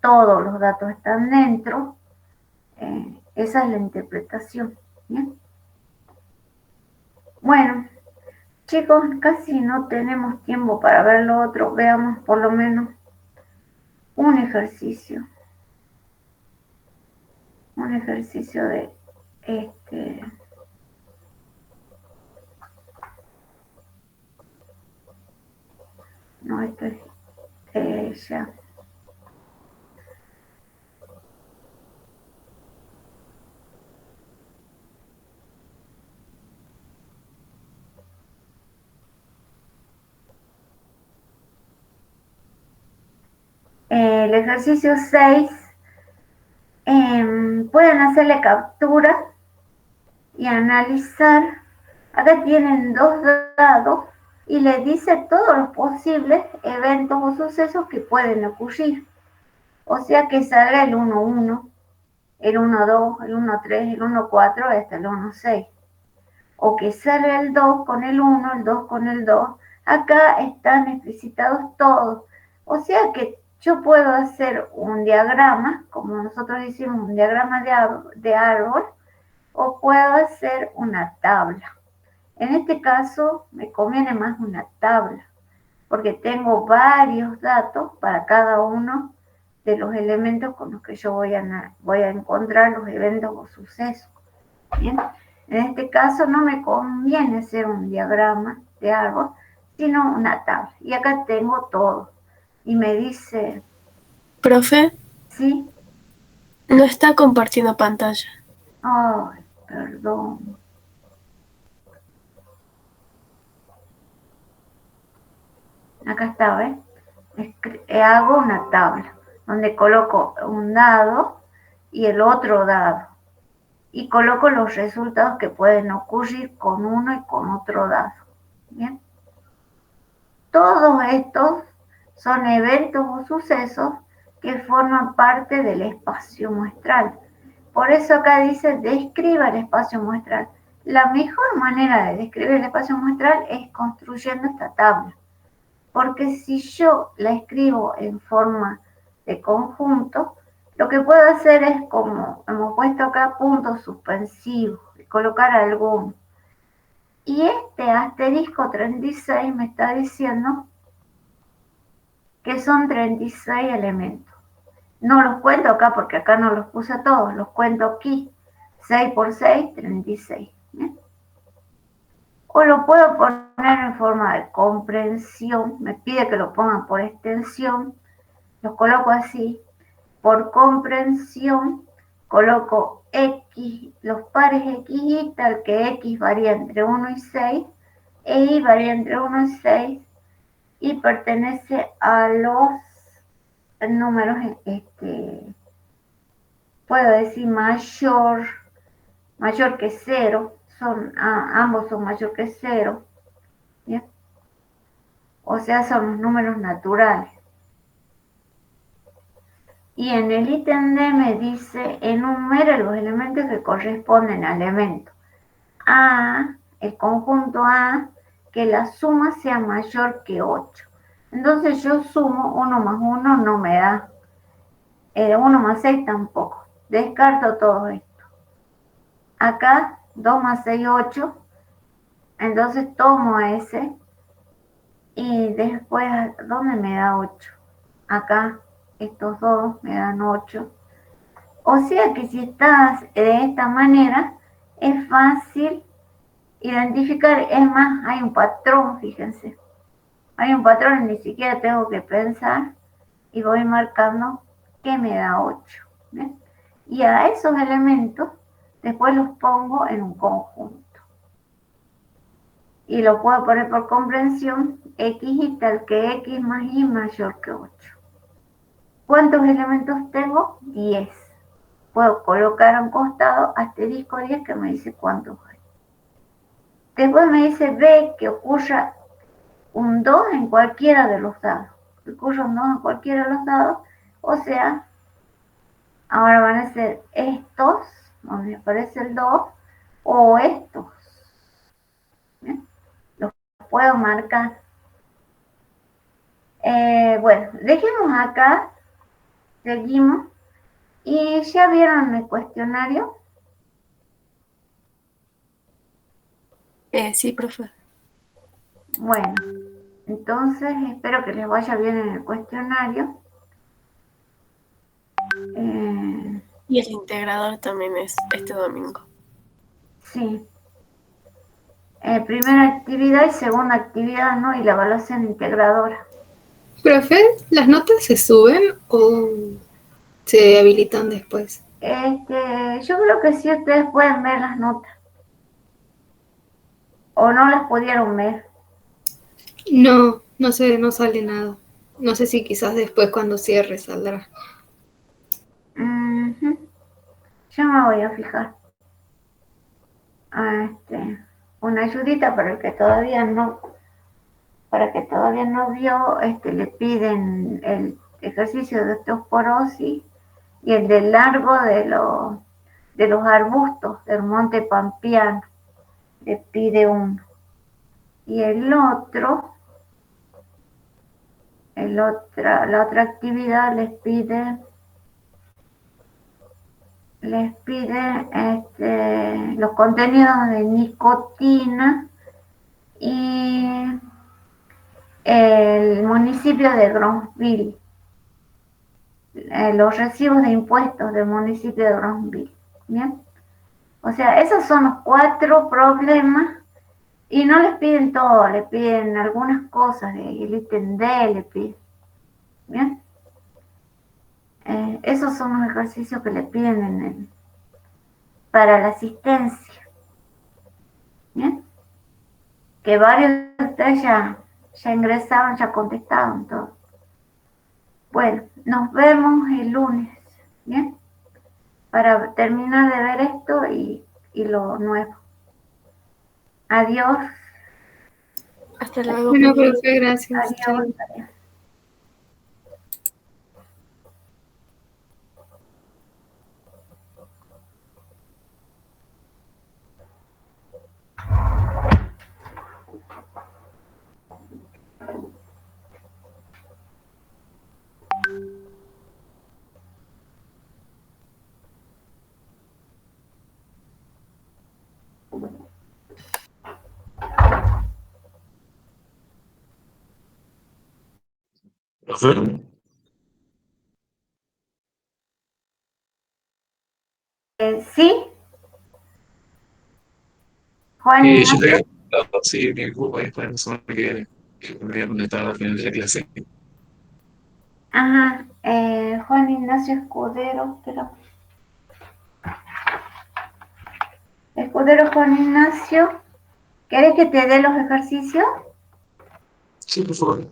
S1: todos los datos están dentro. Esa es la interpretación. ¿Bien? Bueno, chicos, casi no tenemos tiempo para ver lo otro. Veamos por lo menos un ejercicio. Un ejercicio de no, esto es ya. El ejercicio 6, pueden hacerle captura y analizar. Acá tienen 2 dados y les dice todos los posibles eventos o sucesos que pueden ocurrir. O sea que salga el 1-1, el 1-2, el 1-3, el 1-4 hasta el 1-6. O que salga el 2 con el 1, el 2 con el 2. Acá están explicitados todos. O sea que yo puedo hacer un diagrama, como nosotros hicimos un diagrama de árbol, o puedo hacer una tabla. En este caso me conviene más una tabla, porque tengo varios datos para cada uno de los elementos con los que yo voy a encontrar los eventos o sucesos. ¿Bien? En este caso no me conviene hacer un diagrama de árbol, sino una tabla. Y acá tengo todo. Y me dice...
S13: Profe.
S1: ¿Sí?
S13: No está compartiendo pantalla.
S1: Ay, perdón. Acá está, ¿ves? Hago una tabla. donde coloco un dado y el otro dado. Y coloco los resultados que pueden ocurrir con uno y con otro dado. ¿Bien? Todos estos son eventos o sucesos que forman parte del espacio muestral. Por eso acá dice, describa el espacio muestral. La mejor manera de describir el espacio muestral es construyendo esta tabla. Porque si yo la escribo en forma de conjunto, lo que puedo hacer es, como hemos puesto acá, puntos suspensivos, colocar alguno. Y este asterisco 36 me está diciendo que son 36 elementos. No los cuento acá porque acá no los puse todos, los cuento aquí. 6 por 6, 36. ¿Eh? O lo puedo poner en forma de comprensión, me pide que lo pongan por extensión, los coloco así. Por comprensión coloco X, los pares X y tal que X varía entre 1 y 6, e Y varía entre 1 y 6, y pertenece a los números, puedo decir mayor que 0, ambos son mayor que 0, ¿bien? O sea, son los números naturales. Y en el ítem D me dice, enumere los elementos que corresponden al elemento A, el conjunto A, que la suma sea mayor que 8. Entonces yo sumo 1 más 1 no me da, 1 más 6 tampoco. Descarto todo esto. Acá 2 más 6, 8. Entonces tomo ese y después, ¿dónde me da 8? Acá, estos dos me dan 8. O sea que si estás de esta manera, es fácil identificar. Es más, hay un patrón, fíjense. Hay un patrón y ni siquiera tengo que pensar y voy marcando que me da 8. ¿Ves? Y a esos elementos después los pongo en un conjunto. Y lo puedo poner por comprensión, X y tal que X más Y mayor que 8. ¿Cuántos elementos tengo? 10. Puedo colocar a un costado asterisco 10 que me dice cuántos hay. Después me dice B que ocurra un 2 en cualquiera de los dados. Ocurre un 2 en cualquiera de los dados. O sea, ahora van a ser estos, donde aparece el 2, o estos. ¿Bien? Los puedo marcar. Bueno, dejemos acá. Seguimos. ¿Y ya vieron el cuestionario?
S13: Sí, profe.
S1: Bueno, entonces espero que les vaya bien en el cuestionario.
S13: Y el integrador también es este domingo.
S1: Sí. Primera actividad y segunda actividad, ¿no? Y la evaluación integradora.
S11: Profe, ¿las notas se suben o se habilitan después?
S1: Yo creo que sí, ustedes pueden ver las notas. ¿O no las pudieron ver?
S11: No, no sé, no sale nada. No sé si quizás después cuando cierre saldrá.
S1: Yo me voy a fijar. Una ayudita para el que todavía no vio, le piden el ejercicio de osteoporosis y el del largo de los arbustos del monte Pampeano. Le pide uno. Y la otra actividad les pide los contenidos de nicotina y el municipio de Bronzeville, los recibos de impuestos del municipio de Bronzeville. ¿Bien? O sea, esos son los 4 problemas y no les piden todo, le piden algunas cosas, el ítem D le piden. ¿Bien? Esos son los ejercicios que le piden para la asistencia. ¿Bien? Que varios de ustedes ya ingresaron, ya contestaron todo. Bueno, nos vemos el lunes, ¿bien? Para terminar de ver esto y lo nuevo. Adiós.
S13: Hasta luego.
S11: Bueno, profe, gracias.
S1: Adiós.
S11: Chao.
S1: Adiós. ¿Sí? Juan
S15: Yo
S1: Ignacio.
S15: te había preguntado si mi grupo después la semana que viene, que me había comentado al final de la clase.
S1: Ajá, Juan Ignacio Escudero, pero... Escudero Juan Ignacio, ¿querés que te dé los ejercicios?
S15: Sí, por favor.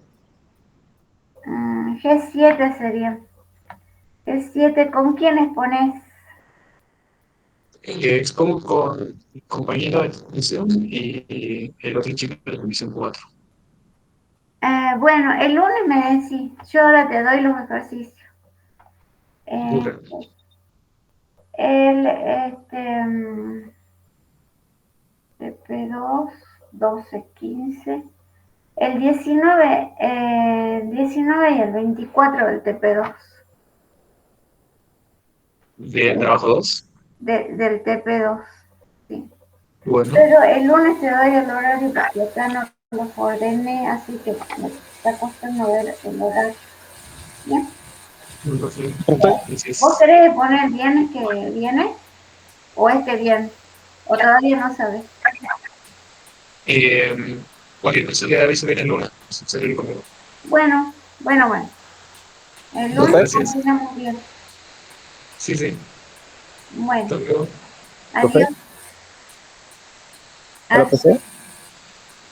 S1: G7 sería. G7, ¿con quiénes pones?
S15: Expongo con compañero de comisión y el otro chico de la comisión 4.
S1: Bueno, el lunes me decís, yo ahora te doy los ejercicios. TP2, 12, 15. El 19 y el 24 del TP2.
S15: ¿De trabajo 2?
S1: Del TP2, sí.
S15: Bueno.
S1: Pero el lunes te doy el horario porque acá no los ordené, así que me está costando ver el horario. ¿Bien? ¿Vos querés poner viernes que viene? ¿O este viernes? ¿O todavía no sabes?
S15: Cualquier cosa que aviso viene el lunes.
S1: Bueno. El lunes terminamos bien.
S15: Sí.
S1: Bueno.
S16: Adiós. ¿Hola, profe?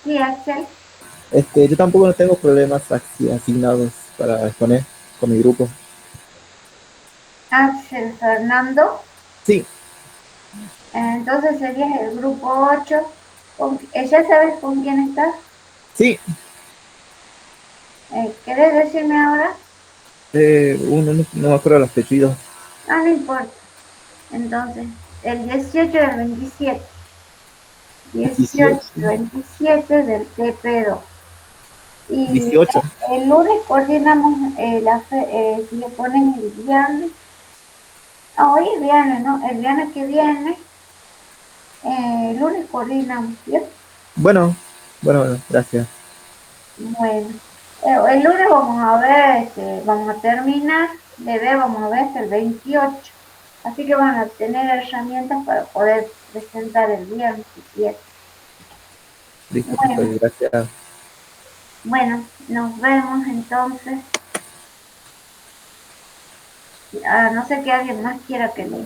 S1: Sí, Axel.
S16: Yo tampoco no tengo problemas asignados para exponer con mi grupo.
S1: Axel Fernando.
S16: Sí.
S1: Entonces sería el grupo 8. ¿Ya sabes con quién estás?
S16: Sí.
S1: ¿Querés decirme ahora?
S16: No me acuerdo los apellidos.
S1: No importa. Entonces, el 18 y el 27. 18 y 27 del TP2. Y
S16: 18.
S1: el lunes coordinamos si le ponen el viernes. Hoy es viernes, ¿no? El viernes que viene. El lunes coordinamos, ¿bien?
S16: Bueno, gracias.
S1: Bueno, el lunes vamos a ver, vamos a terminar de ver, vamos a ver hasta el 28. Así que van a tener herramientas para poder presentar el viernes si quieren.
S16: Listo,
S1: Bueno.
S16: Gracias.
S1: Bueno, nos vemos entonces. A no ser que alguien más quiera que lea.